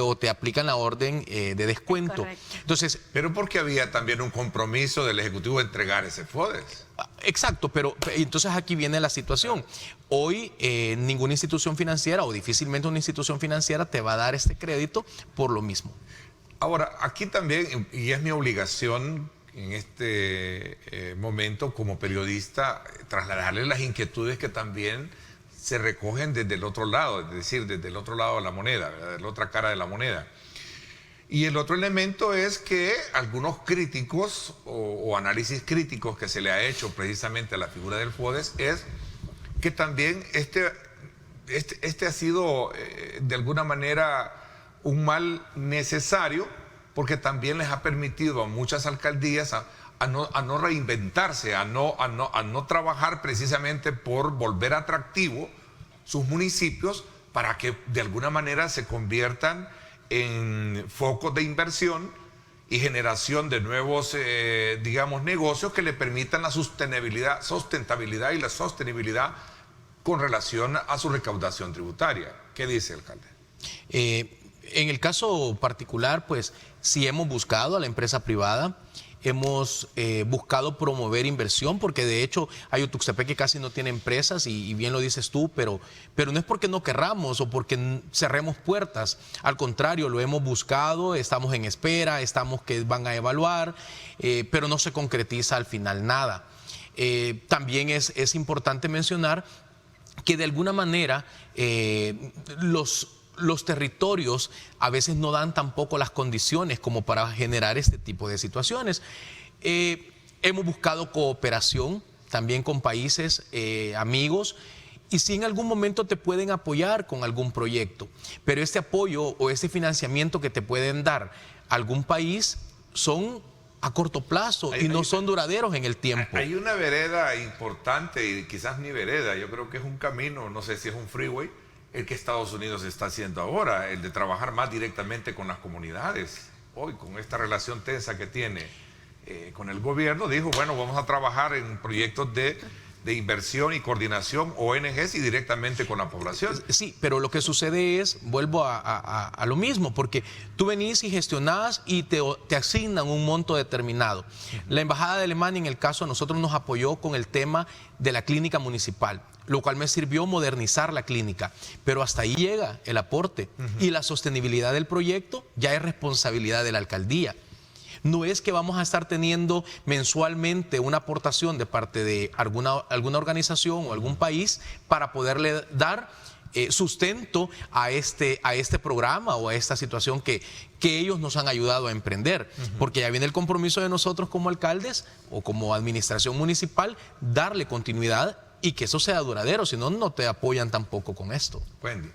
o te aplican la orden de descuento. Entonces, pero porque había también un compromiso del Ejecutivo de entregar ese FODES. Exacto, pero entonces aquí viene la situación. Hoy ninguna institución financiera o difícilmente una institución financiera te va a dar este crédito por lo mismo. Ahora, aquí también, y es mi obligación en este momento como periodista, trasladarle las inquietudes que también se recogen desde el otro lado, es decir, desde el otro lado de la moneda, ¿verdad? De la otra cara de la moneda. Y el otro elemento es que algunos críticos o análisis críticos que se le ha hecho precisamente a la figura del FODES es que también este ha sido de alguna manera un mal necesario, porque también les ha permitido a muchas alcaldías a no reinventarse, a no trabajar precisamente por volver atractivo sus municipios para que de alguna manera se conviertan en focos de inversión y generación de nuevos, digamos, negocios que le permitan la sustentabilidad y la sostenibilidad con relación a su recaudación tributaria. ¿Qué dice, alcalde? En el caso particular, pues sí hemos buscado a la empresa privada, hemos buscado promover inversión, porque de hecho Ayutuxtepec que casi no tiene empresas, y bien lo dices tú, pero no es porque no querramos o porque cerremos puertas. Al contrario, lo hemos buscado, estamos en espera, estamos que van a evaluar, pero no se concretiza al final nada. También es importante mencionar que de alguna manera los territorios a veces no dan tampoco las condiciones como para generar este tipo de situaciones. Hemos buscado cooperación también con países amigos, y si en algún momento te pueden apoyar con algún proyecto, pero este apoyo o este financiamiento que te pueden dar algún país son a corto plazo y no son duraderos en el tiempo. Hay una vereda importante, y quizás ni vereda, yo creo que es un camino, no sé si es un freeway, el que Estados Unidos está haciendo ahora, el de trabajar más directamente con las comunidades. Hoy, con esta relación tensa que tiene con el gobierno, dijo, bueno, vamos a trabajar en proyectos de inversión y coordinación, ONGs, y directamente con la población. Sí, pero lo que sucede es, vuelvo a lo mismo, porque tú venís y gestionás y te asignan un monto determinado. La Embajada de Alemania, en el caso de nosotros, nos apoyó con el tema de la clínica municipal, lo cual me sirvió modernizar la clínica, pero hasta ahí llega el aporte. Y la sostenibilidad del proyecto ya es responsabilidad de la alcaldía. No es que vamos a estar teniendo mensualmente una aportación de parte de alguna organización o algún país para poderle dar sustento a este programa o a esta situación que ellos nos han ayudado a emprender. Porque ya viene el compromiso de nosotros como alcaldes o como administración municipal, darle continuidad y que eso sea duradero, si no, no te apoyan tampoco con esto. Wendy.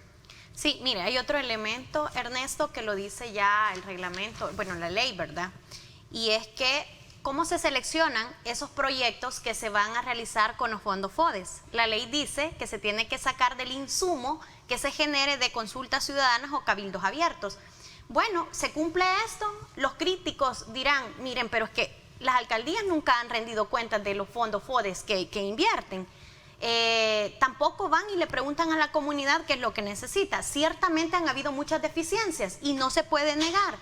Sí, mire, hay otro elemento, Ernesto, que lo dice ya el reglamento, bueno, la ley, ¿verdad? Y es que ¿cómo se seleccionan esos proyectos que se van a realizar con los fondos FODES? La ley dice que se tiene que sacar del insumo que se genere de consultas ciudadanas o cabildos abiertos. Bueno, ¿se cumple esto? Los críticos dirán, miren, pero es que las alcaldías nunca han rendido cuentas de los fondos FODES que invierten. Tampoco van y le preguntan a la comunidad qué es lo que necesita. Ciertamente han habido muchas deficiencias y no se puede negar.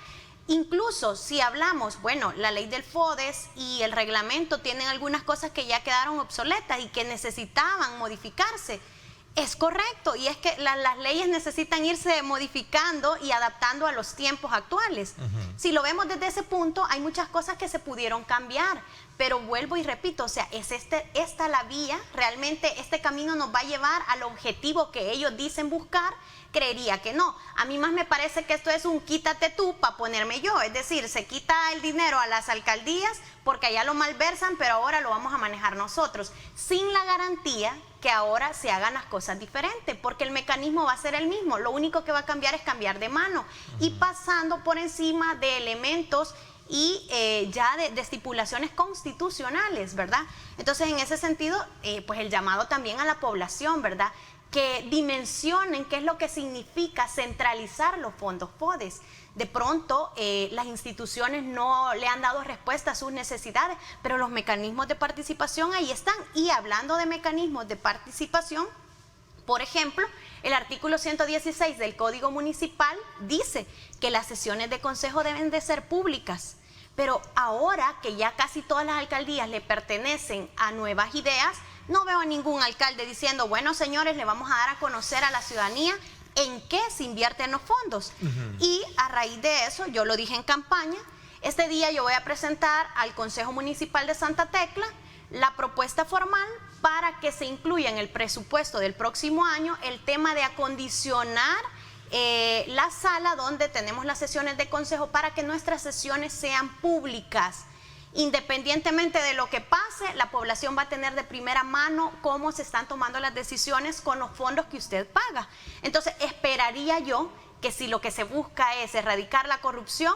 Incluso si hablamos, bueno, la ley del FODES y el reglamento tienen algunas cosas que ya quedaron obsoletas y que necesitaban modificarse. Es correcto, y es que las leyes necesitan irse modificando y adaptando a los tiempos actuales. Si lo vemos desde ese punto, hay muchas cosas que se pudieron cambiar, pero vuelvo y repito, o sea, ¿es esta la vía? ¿Realmente este camino nos va a llevar al objetivo que ellos dicen buscar? Creería que no. A mí más me parece que esto es un quítate tú para ponerme yo, es decir, se quita el dinero a las alcaldías porque allá lo malversan, pero ahora lo vamos a manejar nosotros, sin la garantía que ahora se hagan las cosas diferentes, porque el mecanismo va a ser el mismo, lo único que va a cambiar es cambiar de mano y pasando por encima de elementos y ya de estipulaciones constitucionales, ¿verdad? Entonces, en ese sentido, pues el llamado también a la población, ¿verdad?, que dimensionen qué es lo que significa centralizar los fondos FODES. De pronto, las instituciones no le han dado respuesta a sus necesidades, pero los mecanismos de participación ahí están. Y hablando de mecanismos de participación, por ejemplo, el artículo 116 del Código Municipal dice que las sesiones de consejo deben de ser públicas. Pero ahora que ya casi todas las alcaldías le pertenecen a Nuevas Ideas, no veo a ningún alcalde diciendo, bueno, señores, le vamos a dar a conocer a la ciudadanía en qué se invierten los fondos. Y a raíz de eso, yo lo dije en campaña, este día yo voy a presentar al Consejo Municipal de Santa Tecla la propuesta formal para que se incluya en el presupuesto del próximo año el tema de acondicionar la sala donde tenemos las sesiones de consejo para que nuestras sesiones sean públicas. Independientemente de lo que pase, la población va a tener de primera mano cómo se están tomando las decisiones con los fondos que usted paga. Entonces, esperaría yo que si lo que se busca es erradicar la corrupción,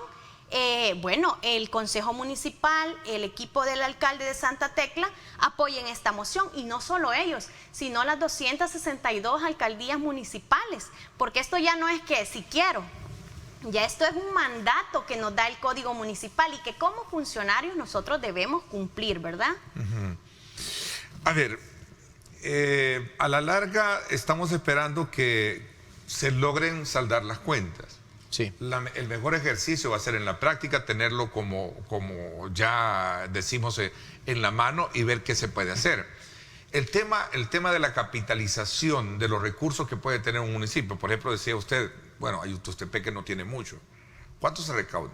bueno, el Consejo Municipal, el equipo del alcalde de Santa Tecla apoyen esta moción, y no solo ellos, sino las 262 alcaldías municipales, porque esto ya no es que si quiero, ya esto es un mandato que nos da el Código Municipal y que como funcionarios nosotros debemos cumplir, ¿verdad? A ver, a la larga estamos esperando que se logren saldar las cuentas. Sí. El mejor ejercicio va a ser en la práctica tenerlo como ya decimos en la mano y ver qué se puede hacer. El tema de la capitalización de los recursos que puede tener un municipio, por ejemplo, decía usted, bueno, hay Tuxtepec no tiene mucho. ¿Cuánto se recauda?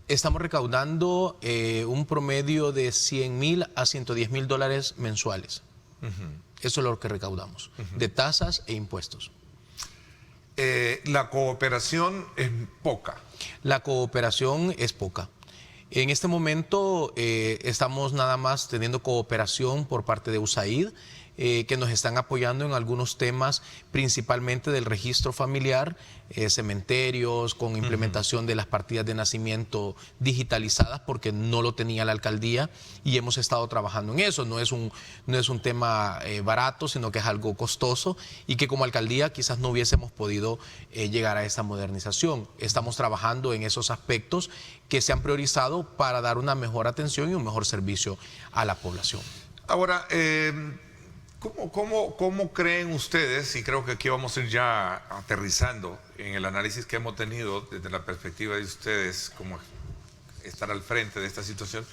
Estamos recaudando un promedio de $100,000 a $110,000 mensuales. Eso es lo que recaudamos, de tasas e impuestos. La cooperación es poca. La cooperación es poca. En este momento estamos nada más teniendo cooperación por parte de USAID, que nos están apoyando en algunos temas, principalmente del registro familiar, cementerios, con implementación de las partidas de nacimiento digitalizadas, porque no lo tenía la alcaldía y hemos estado trabajando en eso. No es un tema barato, sino que es algo costoso y que como alcaldía quizás no hubiésemos podido llegar a esa modernización. Estamos trabajando en esos aspectos que se han priorizado para dar una mejor atención y un mejor servicio a la población. Ahora, ¿Cómo creen ustedes, y creo que aquí vamos a ir ya aterrizando en el análisis que hemos tenido desde la perspectiva de ustedes, como estar al frente de esta situación,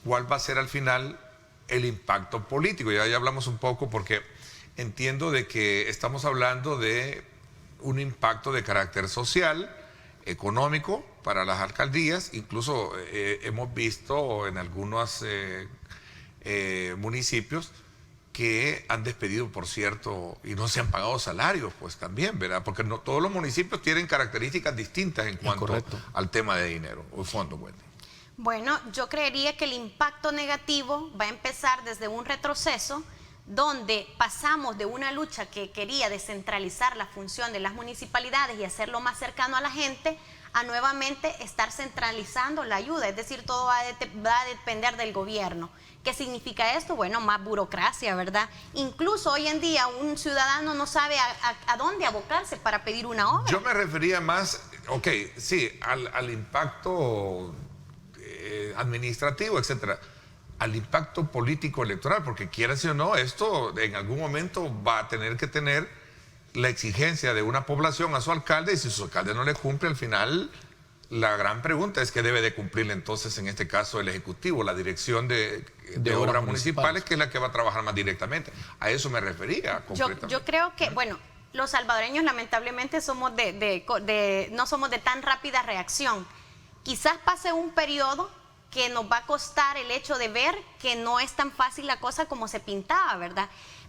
cuál va a ser al final el impacto político? Ya hablamos un poco porque entiendo de que estamos hablando de un impacto de carácter social, económico para las alcaldías, incluso hemos visto en algunos municipios que han despedido, por cierto, y no se han pagado salarios, pues también, ¿verdad? Porque no, todos los municipios tienen características distintas en cuanto al tema de dinero o fondo, Wendy. Bueno, yo creería que el impacto negativo va a empezar desde un retroceso donde pasamos de una lucha que quería descentralizar la función de las municipalidades y hacerlo más cercano a la gente, a nuevamente estar centralizando la ayuda, es decir, todo va a depender del gobierno. ¿Qué significa esto? Bueno, más burocracia, ¿verdad? Incluso hoy en día un ciudadano no sabe a dónde abocarse para pedir una obra. Yo me refería más, ok, sí, al impacto administrativo, etcétera, al impacto político electoral, porque quieras o no, esto en algún momento va a tener que tener la exigencia de una población a su alcalde, y si su alcalde no le cumple, al final la gran pregunta es que debe de cumplirle entonces en este caso el Ejecutivo, la dirección de obras municipales, que es la que va a trabajar más directamente. A eso me refería concretamente. Yo creo que, bueno, los salvadoreños lamentablemente somos no somos de tan rápida reacción. Quizás pase un periodo que nos va a costar el hecho de ver que no es tan fácil la cosa como se pintaba, ¿verdad?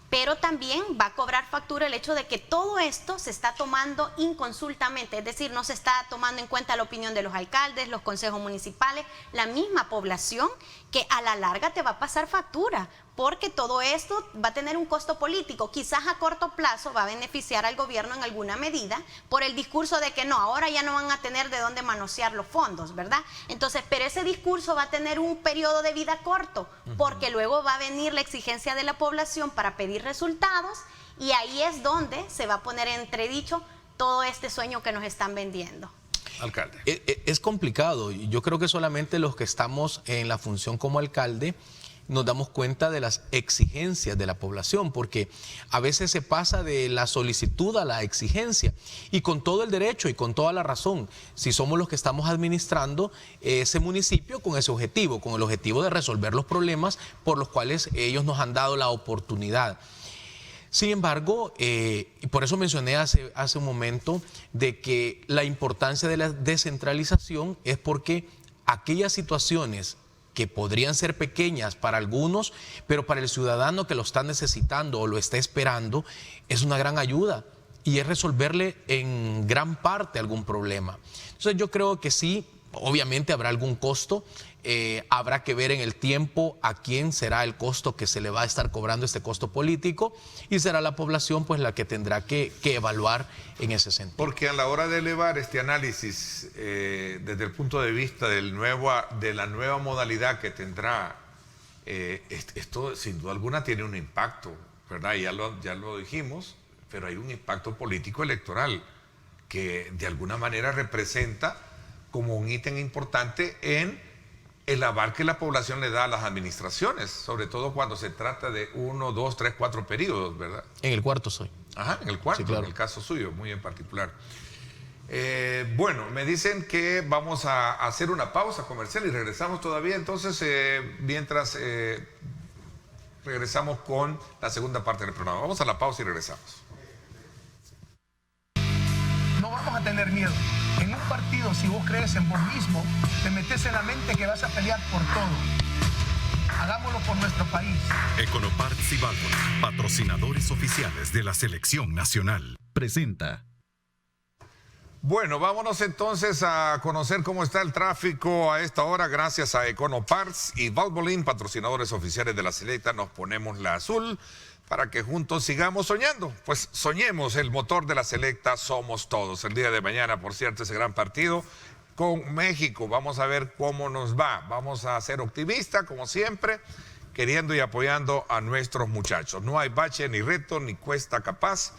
Pero también va a cobrar factura el hecho de que todo esto se está tomando inconsultamente, es decir, no se está tomando en cuenta la opinión de los alcaldes, los consejos municipales, la misma población, que a la larga te va a pasar factura, porque todo esto va a tener un costo político. Quizás a corto plazo va a beneficiar al gobierno en alguna medida por el discurso de que no, ahora ya no van a tener de dónde manosear los fondos, ¿verdad? Entonces, pero ese discurso va a tener un periodo de vida corto, porque luego va a venir la exigencia de la población para pedir resultados, y ahí es donde se va a poner en entredicho todo este sueño que nos están vendiendo. Alcalde. Es complicado. Yo creo que solamente los que estamos en la función como alcalde nos damos cuenta de las exigencias de la población, porque a veces se pasa de la solicitud a la exigencia, y con todo el derecho y con toda la razón, si somos los que estamos administrando ese municipio con ese objetivo, con el objetivo de resolver los problemas por los cuales ellos nos han dado la oportunidad. Sin embargo, y por eso mencioné hace un momento de que la importancia de la descentralización es porque aquellas situaciones que podrían ser pequeñas para algunos, pero para el ciudadano que lo está necesitando o lo está esperando, es una gran ayuda y es resolverle en gran parte algún problema. Entonces yo creo que sí, obviamente habrá algún costo, habrá que ver en el tiempo a quién será el costo que se le va a estar cobrando, este costo político, y será la población pues la que tendrá que evaluar en ese sentido. Porque a la hora de elevar este análisis desde el punto de vista de la nueva modalidad que tendrá, esto sin duda alguna tiene un impacto, ¿verdad? Ya lo dijimos, pero hay un impacto político electoral que de alguna manera representa como un ítem importante en el aval que la población le da a las administraciones, sobre todo cuando se trata de 1, 2, 3, 4 periodos, ¿verdad? En el cuarto soy. Ajá, en el cuarto, sí, claro. En el caso suyo, muy en particular. Bueno, me dicen que vamos a hacer una pausa comercial y regresamos todavía, entonces mientras regresamos con la segunda parte del programa. Vamos a la pausa y regresamos. No vamos a tener miedo. En un partido, si vos crees en vos mismo, te metes en la mente que vas a pelear por todo. Hagámoslo por nuestro país. Econoparts y Valvoline, patrocinadores oficiales de la Selección Nacional, presenta. Bueno, vámonos entonces a conocer cómo está el tráfico a esta hora. Gracias a Econoparts y Valvoline, patrocinadores oficiales de la Selecta, nos ponemos la azul para que juntos sigamos soñando. Pues soñemos, el motor de la Selecta somos todos. El día de mañana, por cierto, ese gran partido con México. Vamos a ver cómo nos va. Vamos a ser optimistas, como siempre, queriendo y apoyando a nuestros muchachos. No hay bache, ni reto, ni cuesta capaz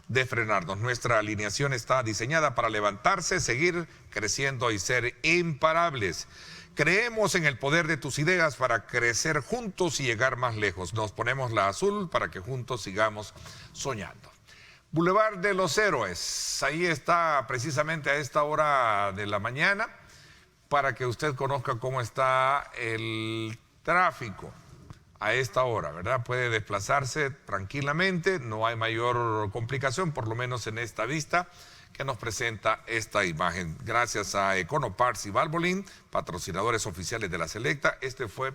de frenarnos. Nuestra alineación está diseñada para levantarse, seguir creciendo y ser imparables. Creemos en el poder de tus ideas para crecer juntos y llegar más lejos. Nos ponemos la azul para que juntos sigamos soñando. Boulevard de los Héroes, ahí está precisamente a esta hora de la mañana para que usted conozca cómo está el tráfico a esta hora, ¿verdad? Puede desplazarse tranquilamente, no hay mayor complicación, por lo menos en esta vista que nos presenta esta imagen. Gracias a Econoparts y Valvoline, patrocinadores oficiales de la Selecta, este fue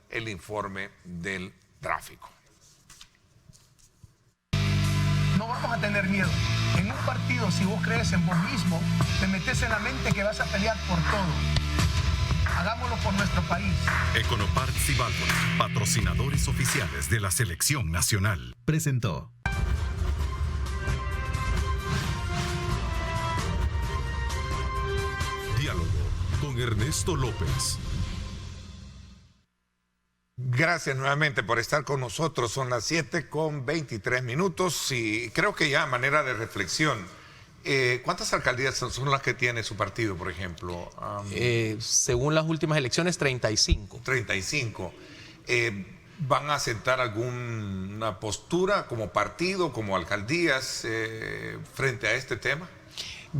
el informe del tráfico. No vamos a tener miedo. En un partido, si vos crees en vos mismo, te metes en la mente que vas a pelear por todo. Hagámoslo por nuestro país. Econoparts y Válvula, patrocinadores oficiales de la Selección Nacional, presentó. Diálogo con Ernesto López. Gracias nuevamente por estar con nosotros. Son las 7:23 y creo que ya a manera de reflexión, ¿cuántas alcaldías son las que tiene su partido, por ejemplo? Según las últimas elecciones, 35. 35. ¿Van a sentar alguna postura como partido, como alcaldías, frente a este tema?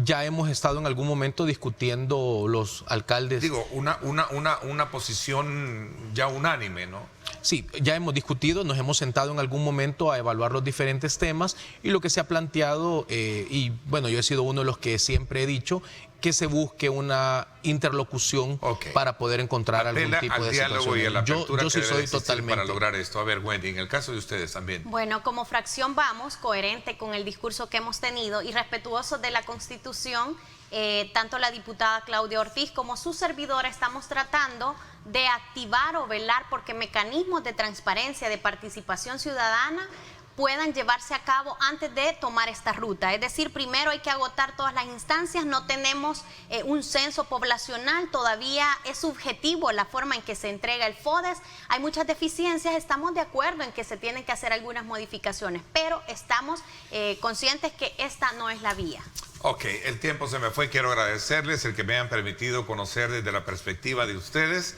Ya hemos estado en algún momento discutiendo los alcaldes. Digo, una posición ya unánime, ¿no? Sí, ya hemos discutido, nos hemos sentado en algún momento a evaluar los diferentes temas y lo que se ha planteado, y bueno, yo he sido uno de los que siempre he dicho que se busque una interlocución para poder encontrar algún tipo de diálogo y a la apertura yo sí soy totalmente para lograr esto. A ver, Wendy, en el caso de ustedes también. Bueno, como fracción vamos coherente con el discurso que hemos tenido y respetuosos de la Constitución. Tanto la diputada Claudia Ortiz como su servidora estamos tratando de activar o velar porque mecanismos de transparencia, de participación ciudadana puedan llevarse a cabo antes de tomar esta ruta. Es decir, primero hay que agotar todas las instancias, no tenemos un censo poblacional, todavía es subjetivo la forma en que se entrega el FODES, hay muchas deficiencias, estamos de acuerdo en que se tienen que hacer algunas modificaciones, pero estamos conscientes que esta no es la vía. Ok, el tiempo se me fue, quiero agradecerles el que me hayan permitido conocer desde la perspectiva de ustedes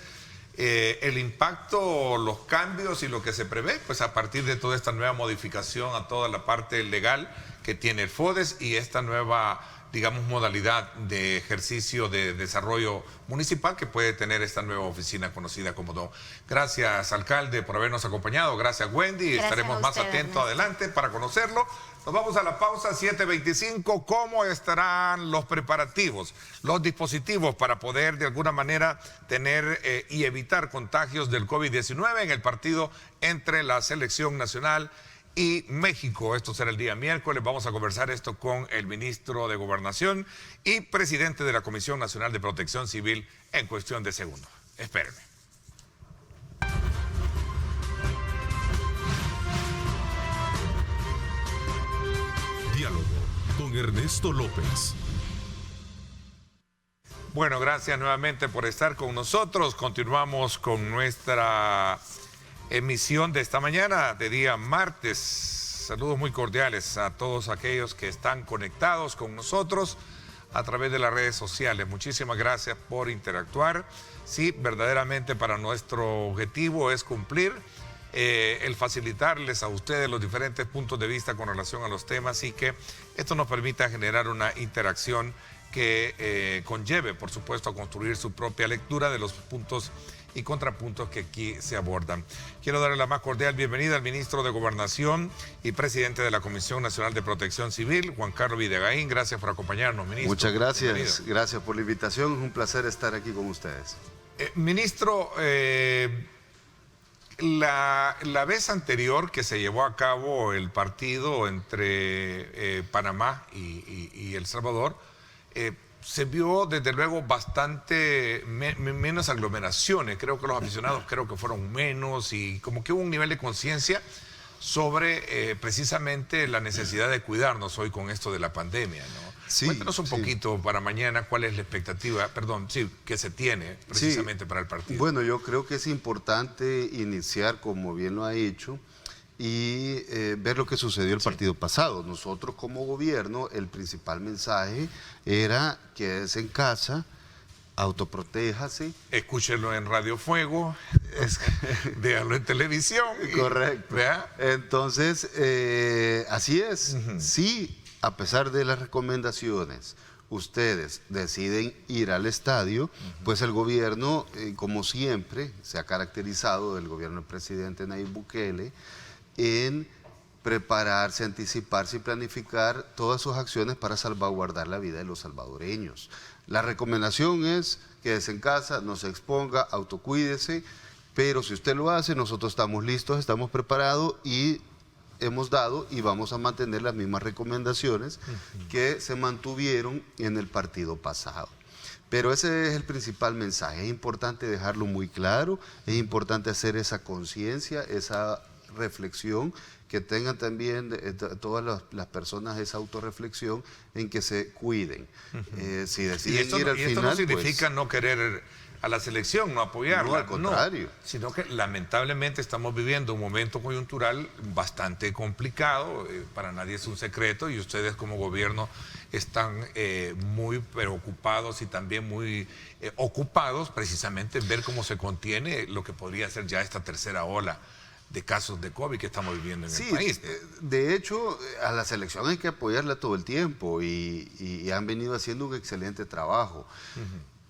el impacto, los cambios y lo que se prevé, pues a partir de toda esta nueva modificación a toda la parte legal que tiene el FODES y esta nueva, digamos, modalidad de ejercicio de desarrollo municipal que puede tener esta nueva oficina conocida como DOM. Gracias, alcalde, por habernos acompañado. Gracias, Wendy. Gracias. Estaremos más atentos adelante para conocerlo. Nos vamos a la pausa, 7:25. ¿Cómo estarán los preparativos, los dispositivos para poder de alguna manera tener y evitar contagios del COVID-19 en el partido entre la Selección Nacional y México? Esto será el día miércoles. Vamos a conversar esto con el ministro de Gobernación y presidente de la Comisión Nacional de Protección Civil en cuestión de segundos. Espérenme. Diálogo con Ernesto López. Bueno, gracias nuevamente por estar con nosotros. Continuamos con nuestra emisión de esta mañana, de día martes. Saludos muy cordiales a todos aquellos que están conectados con nosotros a través de las redes sociales. Muchísimas gracias por interactuar. Sí, verdaderamente para nuestro objetivo es cumplir el facilitarles a ustedes los diferentes puntos de vista con relación a los temas y que esto nos permita generar una interacción que conlleve, por supuesto, a construir su propia lectura de los puntos y contrapuntos que aquí se abordan. Quiero darle la más cordial bienvenida al ministro de Gobernación y presidente de la Comisión Nacional de Protección Civil, Juan Carlos Videgaín. Gracias por acompañarnos, ministro. Muchas gracias. Bienvenido. Gracias por la invitación. Es un placer estar aquí con ustedes. Ministro, la vez anterior que se llevó a cabo el partido entre Panamá y El Salvador, se vio desde luego bastante menos aglomeraciones. Creo que los aficionados fueron menos y como que hubo un nivel de conciencia sobre precisamente la necesidad de cuidarnos hoy con esto de la pandemia, ¿no? Sí, cuéntanos un poquito para mañana cuál es la expectativa, que se tiene precisamente para el partido. Bueno, yo creo que es importante iniciar, como bien lo ha hecho, y ver lo que sucedió el partido pasado. Nosotros como gobierno, el principal mensaje era quédese en casa, autoprotéjase. Escúchelo en Radio Fuego, véanlo en televisión. Correcto. ¿Vea? Entonces, así es. Sí, a pesar de las recomendaciones, ustedes deciden ir al estadio, pues el gobierno, como siempre, se ha caracterizado, el gobierno del presidente Nayib Bukele, en prepararse, anticiparse y planificar todas sus acciones para salvaguardar la vida de los salvadoreños. La recomendación es quédese en casa, no se exponga, autocuídese, pero si usted lo hace, nosotros estamos listos, estamos preparados y hemos dado y vamos a mantener las mismas recomendaciones que se mantuvieron en el partido pasado. Pero ese es el principal mensaje, es importante dejarlo muy claro, es importante hacer esa conciencia, esa reflexión, que tengan también todas las personas esa autorreflexión en que se cuiden. Si deciden ir al final, esto no significa pues, no querer a la selección, no apoyarla. No, al contrario. No, sino que lamentablemente estamos viviendo un momento coyuntural bastante complicado, para nadie es un secreto, y ustedes como gobierno están muy preocupados y también muy ocupados precisamente en ver cómo se contiene lo que podría ser ya esta tercera ola de casos de COVID que estamos viviendo en el país. De hecho, a la selección hay que apoyarla todo el tiempo y han venido haciendo un excelente trabajo.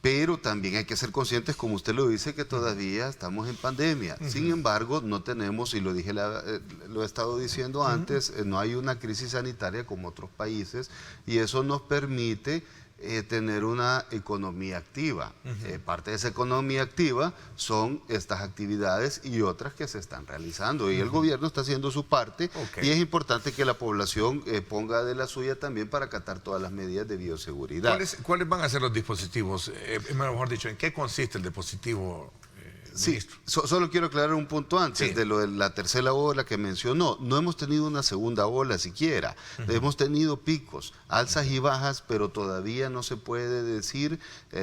Pero también hay que ser conscientes, como usted lo dice, que todavía estamos en pandemia. Sin embargo, no tenemos, y lo dije, lo he estado diciendo antes, no hay una crisis sanitaria como otros países, y eso nos permite tener una economía activa. Parte de esa economía activa son estas actividades y otras que se están realizando, y el gobierno está haciendo su parte, y es importante que la población ponga de la suya también para acatar todas las medidas de bioseguridad. ¿Cuáles van a ser los dispositivos? Mejor dicho, ¿en qué consiste el dispositivo? Sí, solo quiero aclarar un punto antes de lo de la tercera ola que mencionó. No hemos tenido una segunda ola siquiera. Hemos tenido picos, alzas y bajas, pero todavía no se puede decir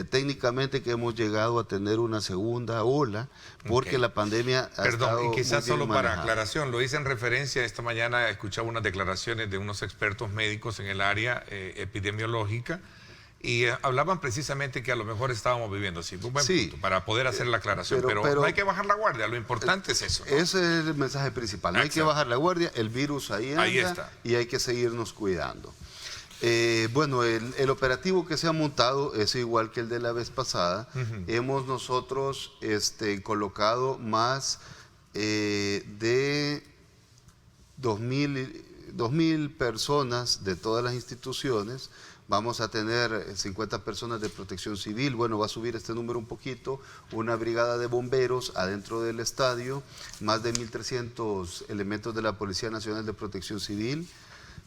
técnicamente que hemos llegado a tener una segunda ola, porque la pandemia ha estado y quizás muy bien solo para manejada. aclaración, lo hice en referencia, esta mañana escuchaba unas declaraciones de unos expertos médicos en el área epidemiológica, y hablaban precisamente que a lo mejor estábamos viviendo así. Un buen punto para poder hacer la aclaración, pero no hay que bajar la guardia, lo importante es eso, ¿no? Ese es el mensaje principal, no hay que bajar la guardia, el virus ahí anda, está. Y hay que seguirnos cuidando. Bueno, el operativo que se ha montado es igual que el de la vez pasada. Hemos nosotros colocado más de 2.000 personas de todas las instituciones. Vamos a tener 50 personas de protección civil, bueno, va a subir este número un poquito, una brigada de bomberos adentro del estadio, más de 1.300 elementos de la Policía Nacional de Protección Civil,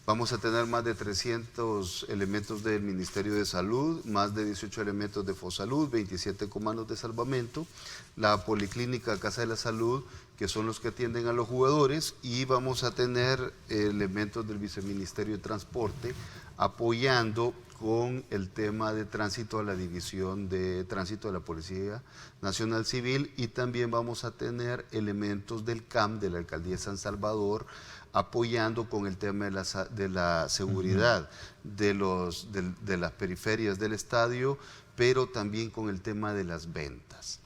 vamos a tener más de 300 elementos del Ministerio de Salud, más de 18 elementos de Fosalud, 27 comandos de salvamento, la Policlínica Casa de la Salud, que son los que atienden a los jugadores, y vamos a tener elementos del Viceministerio de Transporte apoyando con el tema de tránsito a la División de Tránsito de la Policía Nacional Civil, y también vamos a tener elementos del CAM, de la Alcaldía de San Salvador, apoyando con el tema de la seguridad de las periferias del estadio, pero también con el tema de las ventas.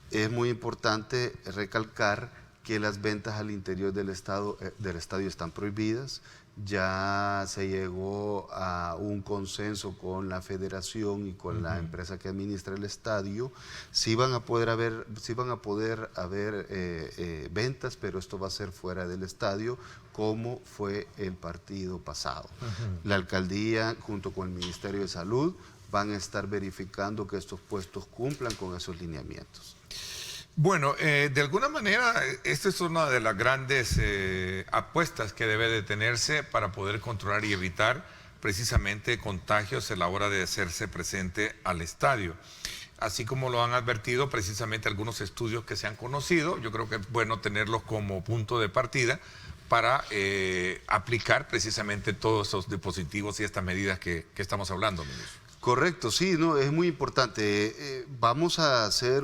Es muy importante recalcar que las ventas al interior del estadio están prohibidas. Ya se llegó a un consenso con la federación y con la empresa que administra el estadio. Sí van a poder haber ventas, pero esto va a ser fuera del estadio, como fue el partido pasado. La alcaldía, junto con el Ministerio de Salud, van a estar verificando que estos puestos cumplan con esos lineamientos. Bueno, de alguna manera, esta es una de las grandes apuestas que debe de tenerse para poder controlar y evitar precisamente contagios a la hora de hacerse presente al estadio. Así como lo han advertido precisamente algunos estudios que se han conocido, yo creo que es bueno tenerlos como punto de partida para aplicar precisamente todos esos dispositivos y estas medidas que estamos hablando, ministro. Correcto, sí, no, es muy importante. Vamos a hacer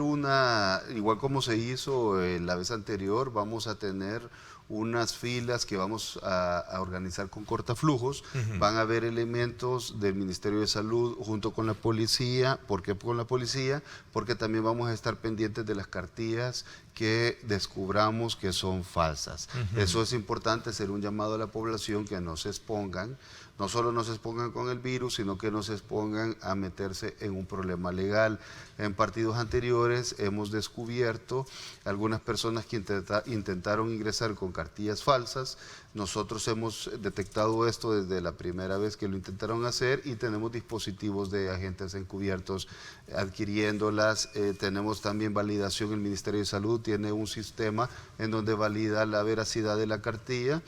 igual como se hizo la vez anterior, vamos a tener unas filas que vamos a organizar con cortaflujos. Van a haber elementos del Ministerio de Salud junto con la policía. ¿Por qué con la policía? Porque también vamos a estar pendientes de las cartillas que descubramos que son falsas. Eso es importante, hacer un llamado a la población que no se expongan, no solo no se expongan con el virus, sino que no se expongan a meterse en un problema legal. En partidos anteriores hemos descubierto algunas personas que intentaron ingresar con cartillas falsas. Nosotros hemos detectado esto desde la primera vez que lo intentaron hacer y tenemos dispositivos de agentes encubiertos adquiriéndolas. Tenemos también validación, el Ministerio de Salud tiene un sistema en donde valida la veracidad de la cartilla.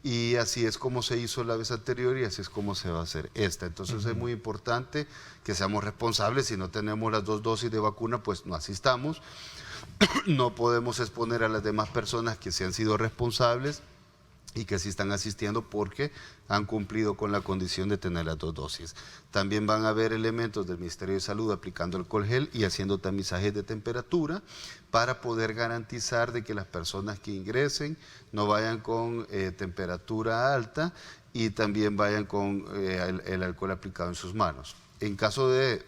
Y así es como se hizo la vez anterior y así es como se va a hacer esta. Entonces es muy importante que seamos responsables. Si no tenemos las 2 dosis de vacuna, pues no asistamos. No podemos exponer a las demás personas que sí han sido responsables y que sí están asistiendo porque han cumplido con la condición de tener las 2 dosis. También van a haber elementos del Ministerio de Salud aplicando alcohol gel y haciendo tamizajes de temperatura para poder garantizar de que las personas que ingresen no vayan con temperatura alta y también vayan con el alcohol aplicado en sus manos. En caso de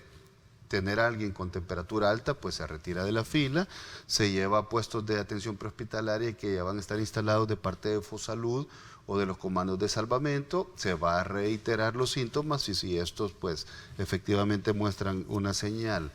tener a alguien con temperatura alta, pues se retira de la fila, se lleva a puestos de atención prehospitalaria que ya van a estar instalados de parte de Fosalud o de los comandos de salvamento, se va a reiterar los síntomas y si estos pues efectivamente muestran una señal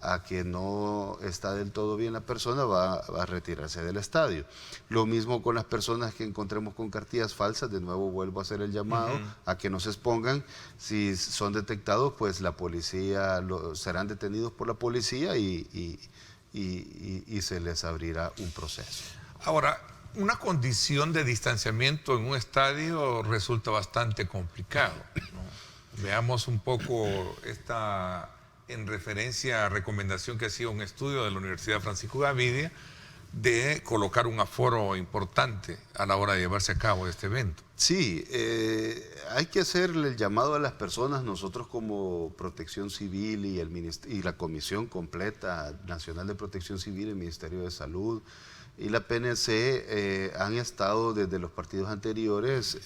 a que no está del todo bien la persona, va a retirarse del estadio. Lo mismo con las personas que encontremos con cartillas falsas, de nuevo vuelvo a hacer el llamado a que no se expongan. Si son detectados, pues la policía, serán detenidos por la policía y se les abrirá un proceso. Ahora, una condición de distanciamiento en un estadio resulta bastante complicado, ¿no? Veamos un poco esta... en referencia a recomendación que hacía un estudio de la Universidad Francisco Gavidia de colocar un aforo importante a la hora de llevarse a cabo este evento. Sí, hay que hacerle el llamado a las personas. Nosotros como Protección Civil y la Comisión Completa Nacional de Protección Civil, el Ministerio de Salud y la PNC han estado desde los partidos anteriores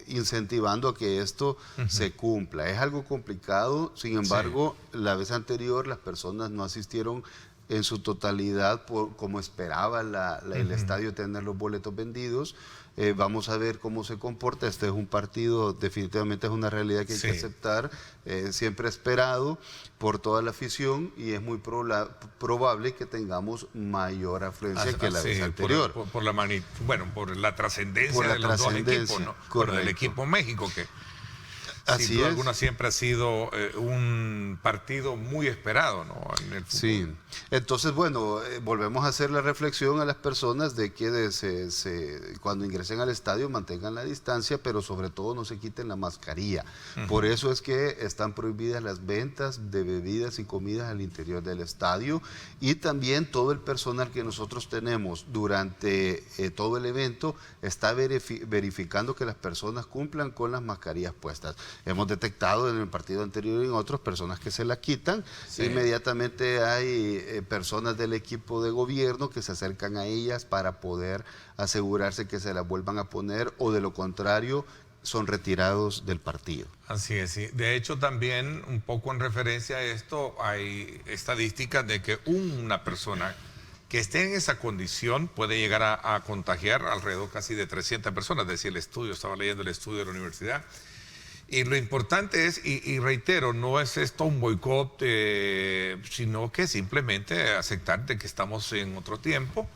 incentivando a que esto se cumpla. Es algo complicado, sin embargo, la vez anterior las personas no asistieron en su totalidad como esperaba el estadio tener los boletos vendidos. Vamos a ver cómo se comporta. Este es un partido, definitivamente es una realidad que hay que aceptar, siempre esperado por toda la afición y es muy probable que tengamos mayor afluencia que la vez anterior. Por la trascendencia de los dos equipos, ¿no? Bueno, del equipo México, que sin duda alguna siempre ha sido un partido muy esperado, ¿no? En el fútbol. Sí, entonces bueno, volvemos a hacer la reflexión a las personas de que cuando ingresen al estadio mantengan la distancia, pero sobre todo no se quiten la mascarilla. Por eso es que están prohibidas las ventas de bebidas y comidas al interior del estadio y también todo el personal que nosotros tenemos durante todo el evento está verificando que las personas cumplan con las mascarillas puestas. Hemos detectado en el partido anterior y en otros personas que se la quitan. Inmediatamente hay personas del equipo de gobierno que se acercan a ellas para poder asegurarse que se las vuelvan a poner o de lo contrario son retirados del partido. Así es, sí. De hecho también un poco en referencia a esto hay estadísticas de que una persona que esté en esa condición puede llegar a contagiar alrededor casi de 300 personas, decía el estudio, estaba leyendo el estudio de la universidad. Y lo importante es, y reitero, no es esto un boicot, sino que simplemente aceptar de que estamos en otro tiempo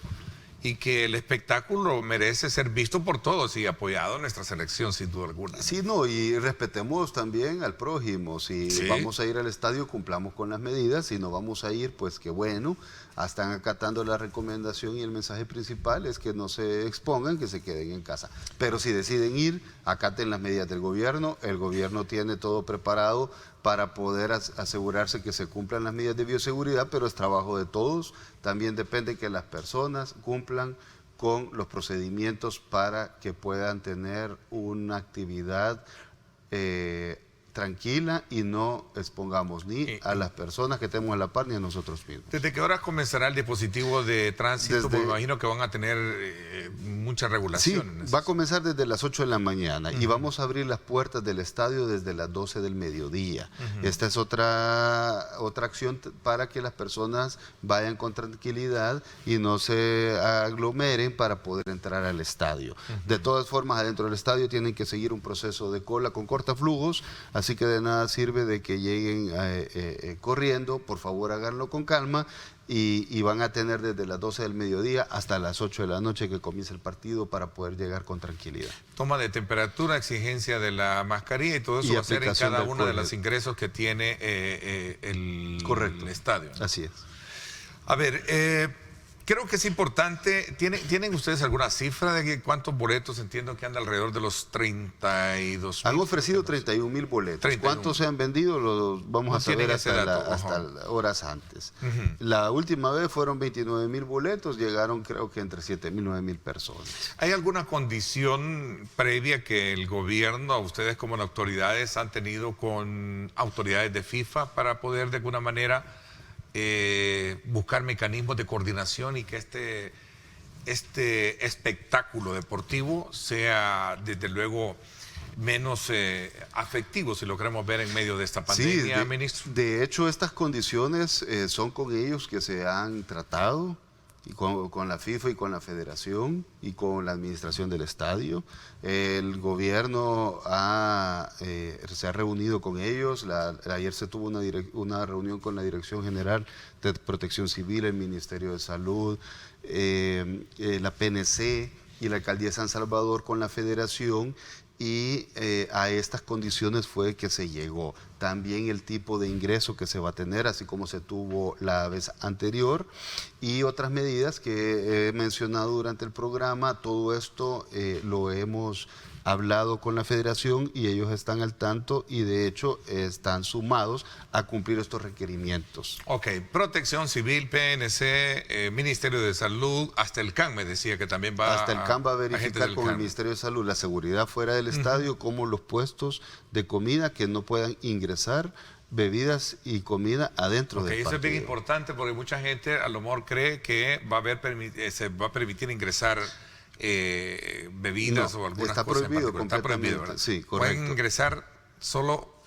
y que el espectáculo merece ser visto por todos y apoyado en nuestra selección, sin duda alguna. Sí, no, y respetemos también al prójimo. Si vamos a ir al estadio, cumplamos con las medidas. Si no vamos a ir, pues qué bueno. Están acatando la recomendación y el mensaje principal es que no se expongan, que se queden en casa. Pero si deciden ir, acaten las medidas del gobierno. El gobierno tiene todo preparado para poder asegurarse que se cumplan las medidas de bioseguridad, pero es trabajo de todos. También depende que las personas cumplan con los procedimientos para que puedan tener una actividad tranquila y no expongamos ni a las personas que tenemos a la par ni a nosotros mismos. ¿Desde qué horas comenzará el dispositivo de tránsito? Porque me imagino que van a tener mucha regulación. Sí, va a comenzar desde las 8 de la mañana y vamos a abrir las puertas del estadio desde las 12 del mediodía. Esta es otra acción para que las personas vayan con tranquilidad y no se aglomeren para poder entrar al estadio. De todas formas, adentro del estadio tienen que seguir un proceso de cola con cortaflujos, así que de nada sirve de que lleguen corriendo. Por favor, háganlo con calma. Y van a tener desde las 12 del mediodía hasta las 8 de la noche que comienza el partido para poder llegar con tranquilidad. Toma de temperatura, exigencia de la mascarilla y todo eso va a ser en cada uno de los ingresos que tiene el estadio, ¿no? Así es. A ver, creo que es importante. ¿Tienen ustedes alguna cifra de cuántos boletos? Entiendo que anda alrededor de los 32.000. Han ofrecido 31.000 boletos. 31. ¿Cuántos se han vendido? Los vamos a saber hasta horas antes. La última vez fueron 29.000 boletos, llegaron creo que entre 7.000 y 9.000 personas. ¿Hay alguna condición previa que el gobierno, a ustedes como autoridades, han tenido con autoridades de FIFA para poder de alguna manera buscar mecanismos de coordinación y que este espectáculo deportivo sea desde luego menos afectivo, si lo queremos ver en medio de esta pandemia, ministro? De hecho, estas condiciones son con ellos que se han tratado, y con la FIFA y con la Federación y con la administración del estadio. El gobierno se ha reunido con ellos. Ayer se tuvo una reunión con la Dirección General de Protección Civil, el Ministerio de Salud, la PNC y la Alcaldía de San Salvador con la Federación. Y a estas condiciones fue que se llegó. También el tipo de ingreso que se va a tener, así como se tuvo la vez anterior, y otras medidas que he mencionado durante el programa. Todo esto lo hemos hablado con la Federación y ellos están al tanto y de hecho están sumados a cumplir estos requerimientos. Ok, Protección Civil, PNC, Ministerio de Salud, hasta el CAN me decía que también va hasta el CAN va a verificar con el Ministerio de Salud la seguridad fuera del estadio, como los puestos de comida que no puedan ingresar bebidas y comida adentro del partido. Eso es bien importante porque mucha gente a lo mejor cree que se va a permitir ingresar bebidas o algunas cosas prohibido, está prohibido, ¿verdad? Sí, correcto. Pueden ingresar solo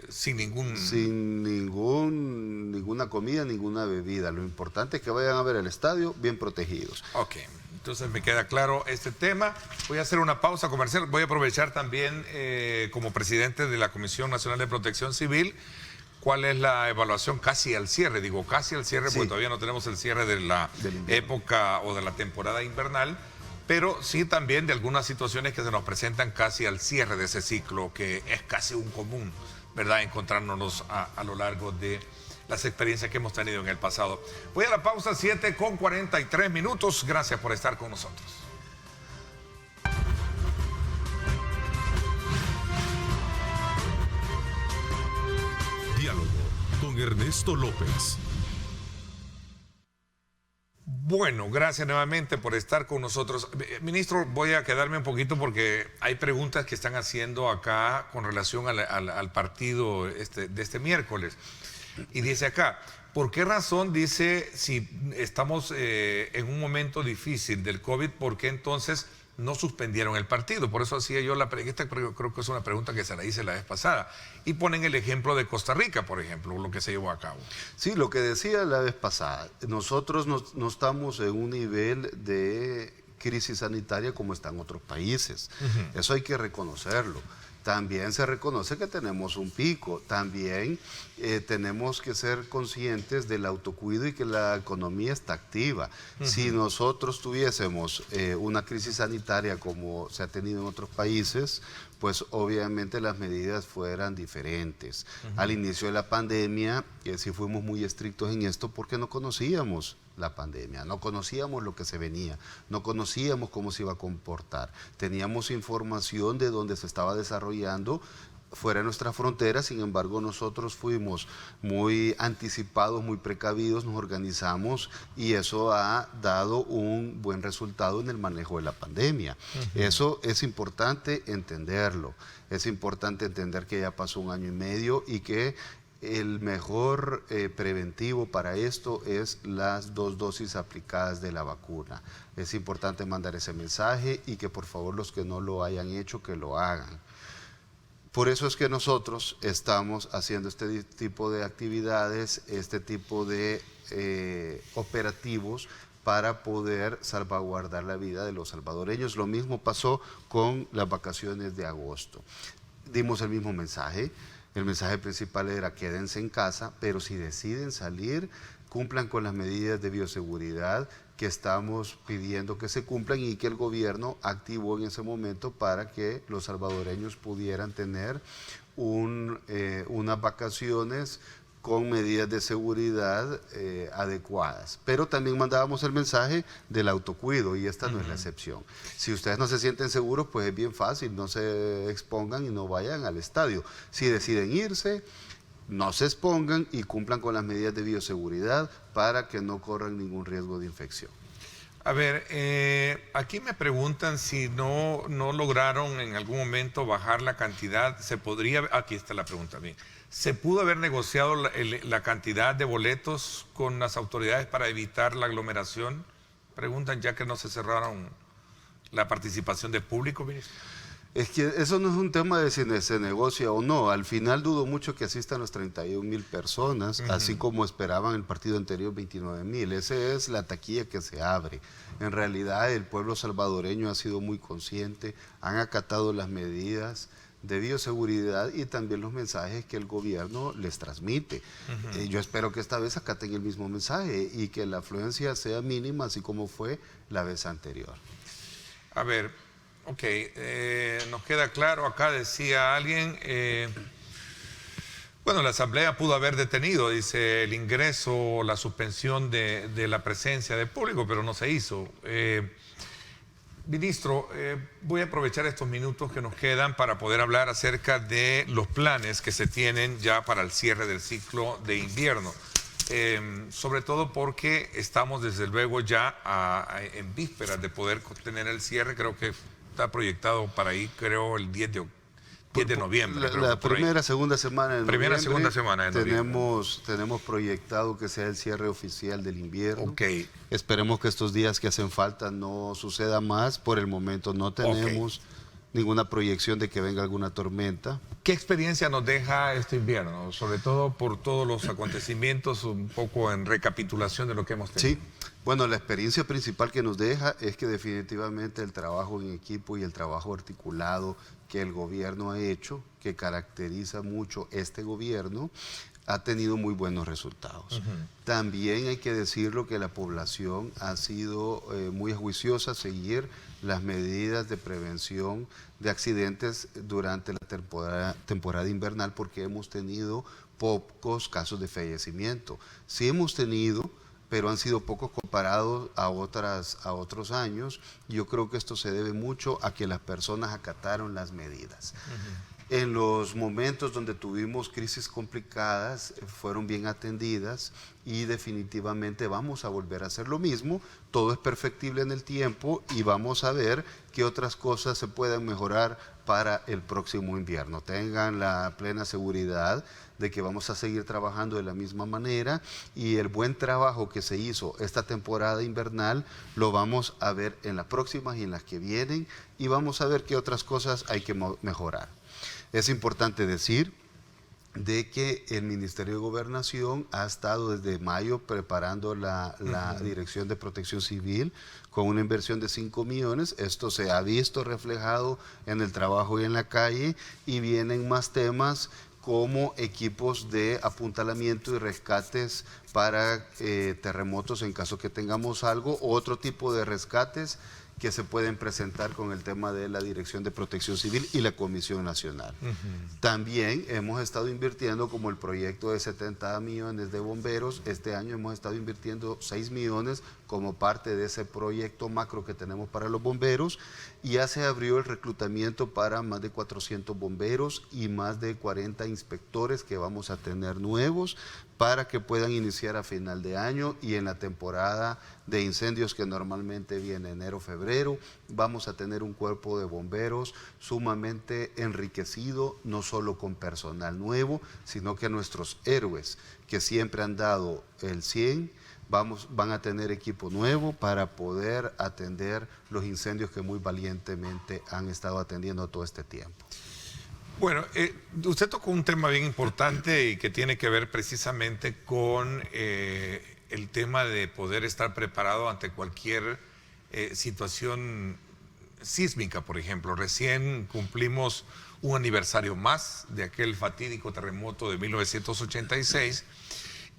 sin ninguna comida, ninguna bebida. Lo importante es que vayan a ver el estadio bien protegidos. Ok, entonces me queda claro este tema. Voy a hacer una pausa comercial. Voy a aprovechar también como presidente de la Comisión Nacional de Protección Civil. ¿Cuál es la evaluación casi al cierre? Digo casi al cierre porque todavía no tenemos el cierre de la época o de la temporada invernal, pero sí también de algunas situaciones que se nos presentan casi al cierre de ese ciclo, que es casi un común, ¿verdad?, encontrándonos a lo largo de las experiencias que hemos tenido en el pasado. Voy a la pausa, 7:43. Gracias por estar con nosotros. Diálogo con Ernesto López. Bueno, gracias nuevamente por estar con nosotros. Ministro, voy a quedarme un poquito porque hay preguntas que están haciendo acá con relación al partido de este miércoles. Y dice acá, ¿por qué razón, dice, si estamos en un momento difícil del COVID, por qué entonces no suspendieron el partido? Por eso hacía yo la pregunta, creo que es una pregunta que se la hice la vez pasada. Y ponen el ejemplo de Costa Rica, por ejemplo, lo que se llevó a cabo. Sí, lo que decía la vez pasada, nosotros no estamos en un nivel de crisis sanitaria como están otros países. Eso hay que reconocerlo. También se reconoce que tenemos un pico, también tenemos que ser conscientes del autocuido y que la economía está activa. Si nosotros tuviésemos una crisis sanitaria como se ha tenido en otros países, pues obviamente las medidas fueran diferentes. Al inicio de la pandemia, sí fuimos muy estrictos en esto porque no conocíamos la pandemia, no conocíamos lo que se venía, no conocíamos cómo se iba a comportar. Teníamos información de dónde se estaba desarrollando fuera de nuestras fronteras. Sin embargo, nosotros fuimos muy anticipados, muy precavidos, nos organizamos y eso ha dado un buen resultado en el manejo de la pandemia. Eso es importante entenderlo. Es importante entender que ya pasó 1 año y medio y que el mejor preventivo para esto es las 2 dosis aplicadas de la vacuna. Es importante mandar ese mensaje y que por favor los que no lo hayan hecho, que lo hagan. Por eso es que nosotros estamos haciendo este tipo de actividades, este tipo de operativos para poder salvaguardar la vida de los salvadoreños. Lo mismo pasó con las vacaciones de agosto. Dimos el mismo mensaje. El mensaje principal era quédense en casa, pero si deciden salir, cumplan con las medidas de bioseguridad que estamos pidiendo que se cumplan y que el gobierno activó en ese momento para que los salvadoreños pudieran tener unas vacaciones con medidas de seguridad adecuadas. Pero también mandábamos el mensaje del autocuido y esta no es la excepción. Si ustedes no se sienten seguros, pues es bien fácil, no se expongan y no vayan al estadio. Si deciden irse, no se expongan y cumplan con las medidas de bioseguridad para que no corran ningún riesgo de infección. A ver, aquí me preguntan si no lograron en algún momento bajar la cantidad. Se podría, aquí está la pregunta bien. ¿Se pudo haber negociado la cantidad de boletos con las autoridades para evitar la aglomeración? Preguntan ya que no se cerraron la participación del público, ministro. Es que eso no es un tema de si se negocia o no. Al final dudo mucho que asistan las 31,000 personas, así como esperaban el partido anterior 29,000. Esa es la taquilla que se abre. En realidad el pueblo salvadoreño ha sido muy consciente, han acatado las medidas de bioseguridad y también los mensajes que el gobierno les transmite. Yo espero que esta vez acaten el mismo mensaje y que la afluencia sea mínima, así como fue la vez anterior. A ver, ok, nos queda claro, acá decía alguien, bueno, la Asamblea pudo haber detenido, dice, el ingreso o la suspensión de la presencia de público, pero no se hizo. Ministro, voy a aprovechar estos minutos que nos quedan para poder hablar acerca de los planes que se tienen ya para el cierre del ciclo de invierno. Sobre todo porque estamos desde luego ya en vísperas de poder tener el cierre. Creo que está proyectado para ahí, creo, el 10 de noviembre. La primera, segunda semana de noviembre. Primera, segunda semana de noviembre. Tenemos proyectado que sea el cierre oficial del invierno. Ok. Esperemos que estos días que hacen falta no suceda más. Por el momento no tenemos ninguna proyección de que venga alguna tormenta. ¿Qué experiencia nos deja este invierno? Sobre todo por todos los acontecimientos, un poco en recapitulación de lo que hemos tenido. Sí, bueno, la experiencia principal que nos deja es que definitivamente el trabajo en equipo y el trabajo articulado que el gobierno ha hecho, que caracteriza mucho este gobierno, ha tenido muy buenos resultados. También hay que decirlo que la población ha sido muy juiciosa a seguir las medidas de prevención de accidentes durante la temporada invernal, porque hemos tenido pocos casos de fallecimiento. Sí hemos tenido, pero han sido pocos comparados a otros años. Yo creo que esto se debe mucho a que las personas acataron las medidas. En los momentos donde tuvimos crisis complicadas, fueron bien atendidas y definitivamente vamos a volver a hacer lo mismo. Todo es perfectible en el tiempo y vamos a ver qué otras cosas se pueden mejorar para el próximo invierno. Tengan la plena seguridad de que vamos a seguir trabajando de la misma manera y el buen trabajo que se hizo esta temporada invernal lo vamos a ver en las próximas y en las que vienen y vamos a ver qué otras cosas hay que mejorar. Es importante decir de que el Ministerio de Gobernación ha estado desde mayo preparando la Dirección de Protección Civil con una inversión de 5 millones. Esto se ha visto reflejado en el trabajo y en la calle y vienen más temas como equipos de apuntalamiento y rescates para terremotos en caso que tengamos algo, otro tipo de rescates que se pueden presentar con el tema de la Dirección de Protección Civil y la Comisión Nacional. También hemos estado invirtiendo, como el proyecto de 70 millones de bomberos, este año hemos estado invirtiendo 6 millones como parte de ese proyecto macro que tenemos para los bomberos, y ya se abrió el reclutamiento para más de 400 bomberos y más de 40 inspectores que vamos a tener nuevos para que puedan iniciar a final de año, y en la temporada de incendios que normalmente viene enero, febrero, vamos a tener un cuerpo de bomberos sumamente enriquecido, no solo con personal nuevo, sino que nuestros héroes que siempre han dado el 100, van a tener equipo nuevo para poder atender los incendios que muy valientemente han estado atendiendo todo este tiempo. Bueno, usted tocó un tema bien importante y que tiene que ver precisamente con el tema de poder estar preparado ante cualquier situación sísmica, por ejemplo. Recién cumplimos un aniversario más de aquel fatídico terremoto de 1986,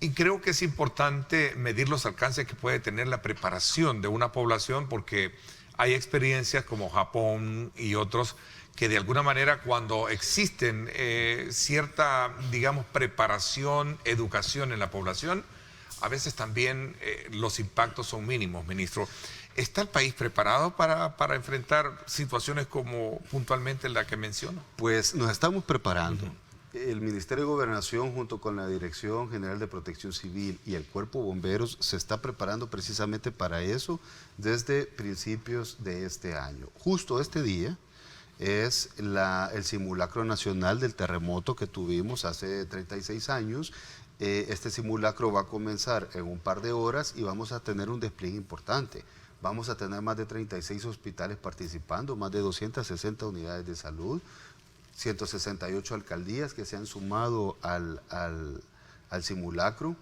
y creo que es importante medir los alcances que puede tener la preparación de una población, porque hay experiencias como Japón y otros que de alguna manera, cuando existen cierta, digamos, preparación, educación en la población, a veces también los impactos son mínimos, ministro. ¿Está el país preparado para enfrentar situaciones como puntualmente la que menciono? Pues nos estamos preparando. El Ministerio de Gobernación, junto con la Dirección General de Protección Civil y el Cuerpo de Bomberos, se está preparando precisamente para eso desde principios de este año. Justo este día es el simulacro nacional del terremoto que tuvimos hace 36 años. Este simulacro va a comenzar en un par de horas y vamos a tener un despliegue importante. Vamos a tener más de 36 hospitales participando, más de 260 unidades de salud, 168 alcaldías que se han sumado al simulacro,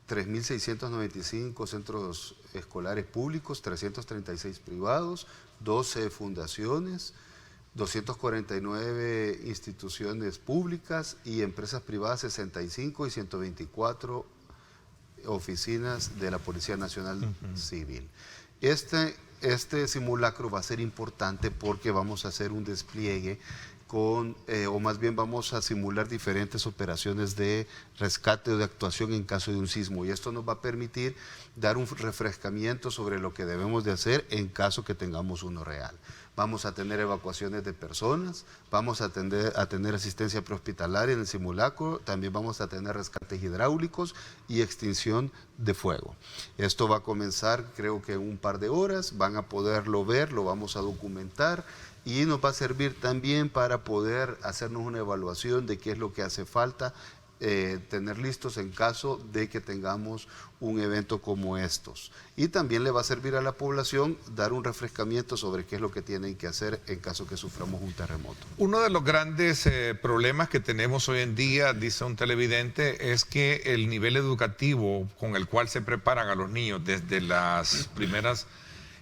3.695 centros escolares públicos, 336 privados, 12 fundaciones, 249 instituciones públicas y empresas privadas 65 y 124 oficinas de la Policía Nacional Civil. Este simulacro va a ser importante porque vamos a hacer un despliegue o más bien vamos a simular diferentes operaciones de rescate o de actuación en caso de un sismo, y esto nos va a permitir dar un refrescamiento sobre lo que debemos de hacer en caso que tengamos uno real. Vamos a tener evacuaciones de personas, vamos a tener asistencia prehospitalaria en el simulacro, también vamos a tener rescates hidráulicos y extinción de fuego. Esto va a comenzar, creo que en un par de horas, van a poderlo ver, lo vamos a documentar, y nos va a servir también para poder hacernos una evaluación de qué es lo que hace falta tener listos en caso de que tengamos un evento como estos. Y también le va a servir a la población dar un refrescamiento sobre qué es lo que tienen que hacer en caso que suframos un terremoto. Uno de los grandes problemas que tenemos hoy en día, dice un televidente, es que el nivel educativo con el cual se preparan a los niños desde las primeras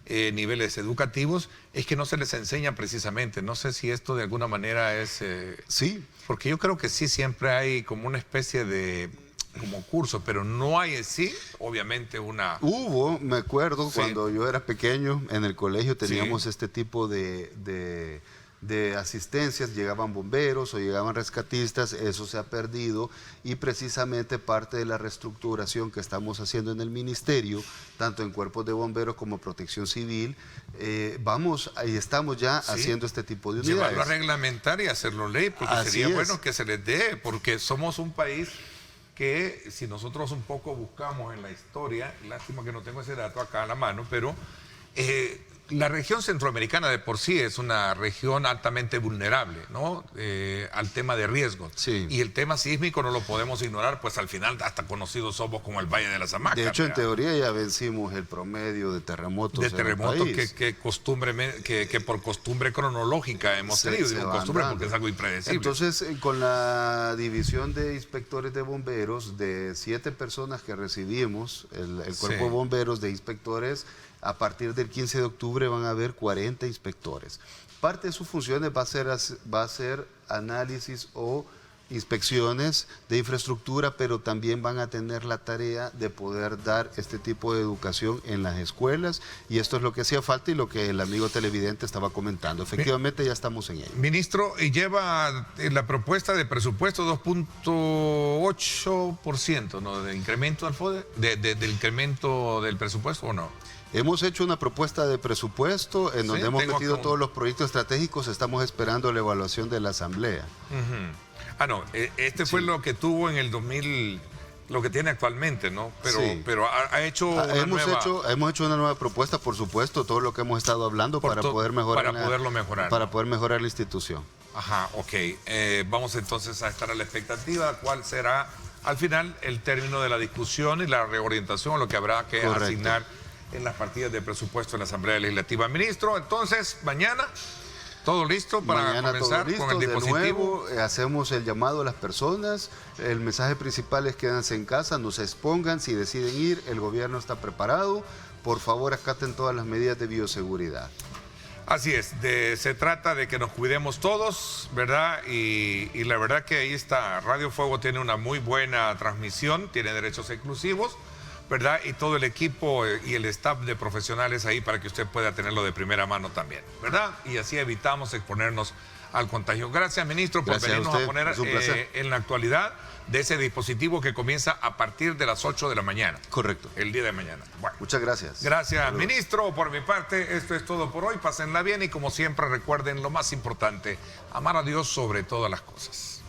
niveles educativos, es que no se les enseña precisamente. No sé si esto de alguna manera es... Sí. Porque yo creo que sí, siempre hay como una especie de como curso, pero no hay en sí, obviamente, una... Hubo, me acuerdo, sí, cuando yo era pequeño, en el colegio teníamos este tipo de asistencias, llegaban bomberos o llegaban rescatistas, eso se ha perdido, y precisamente parte de la reestructuración que estamos haciendo en el ministerio, tanto en cuerpos de bomberos como protección civil, estamos ya haciendo este tipo de unidades. Llevarlo a reglamentar y hacerlo ley, porque sería bueno que se les dé, porque somos un país que, si nosotros un poco buscamos en la historia, lástima que no tengo ese dato acá a la mano, pero la región centroamericana de por sí es una región altamente vulnerable, ¿no? Al tema de riesgos. Sí. Y el tema sísmico no lo podemos ignorar, pues al final hasta conocidos somos como el Valle de las Hamacas. De hecho, en teoría ya vencimos el promedio de terremotos que por costumbre cronológica hemos tenido. Digo costumbre porque es algo impredecible. Entonces, con la división de inspectores de bomberos, de 7 personas que recibimos, el cuerpo de bomberos de inspectores, a partir del 15 de octubre van a haber 40 inspectores. Parte de sus funciones va a ser análisis o inspecciones de infraestructura, pero también van a tener la tarea de poder dar este tipo de educación en las escuelas, y esto es lo que hacía falta y lo que el amigo televidente estaba comentando. Efectivamente ya estamos en ello. Ministro, ¿y lleva la propuesta de presupuesto 2.8%, ¿no?, de incremento al FODE, del incremento del presupuesto, o no? Hemos hecho una propuesta de presupuesto en donde hemos metido todos los proyectos estratégicos. Estamos esperando la evaluación de la Asamblea. No, este fue lo que tuvo en el 2000, lo que tiene actualmente, ¿no? Pero ha hecho hemos hecho una nueva propuesta, por supuesto, todo lo que hemos estado hablando para poder mejorar. Para poder mejorar la institución. Ajá, ok. Vamos entonces a estar a la expectativa. ¿Cuál será al final el término de la discusión y la reorientación, lo que habrá que asignar en las partidas de presupuesto en la Asamblea Legislativa? Ministro, entonces, mañana, ¿todo listo para comenzar con el dispositivo? De nuevo, hacemos el llamado a las personas. El mensaje principal es quédense en casa, no se expongan. Si deciden ir, el gobierno está preparado. Por favor, acaten todas las medidas de bioseguridad. Así es, se trata de que nos cuidemos todos, ¿verdad? Y la verdad que ahí está, Radio Fuego tiene una muy buena transmisión, tiene derechos exclusivos, ¿verdad? Y todo el equipo y el staff de profesionales ahí para que usted pueda tenerlo de primera mano también, ¿verdad? Y así evitamos exponernos al contagio. Gracias, ministro, por venirnos a poner en la actualidad de ese dispositivo que comienza a partir de las 8 de la mañana. Correcto. El día de mañana. Bueno, muchas gracias. Gracias, Saludos. Ministro. Por mi parte, esto es todo por hoy. Pásenla bien y, como siempre, recuerden lo más importante: amar a Dios sobre todas las cosas.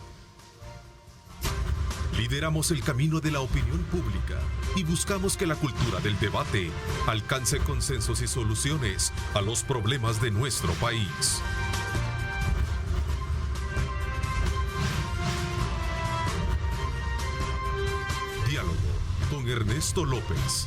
Lideramos el camino de la opinión pública y buscamos que la cultura del debate alcance consensos y soluciones a los problemas de nuestro país. Diálogo con Ernesto López.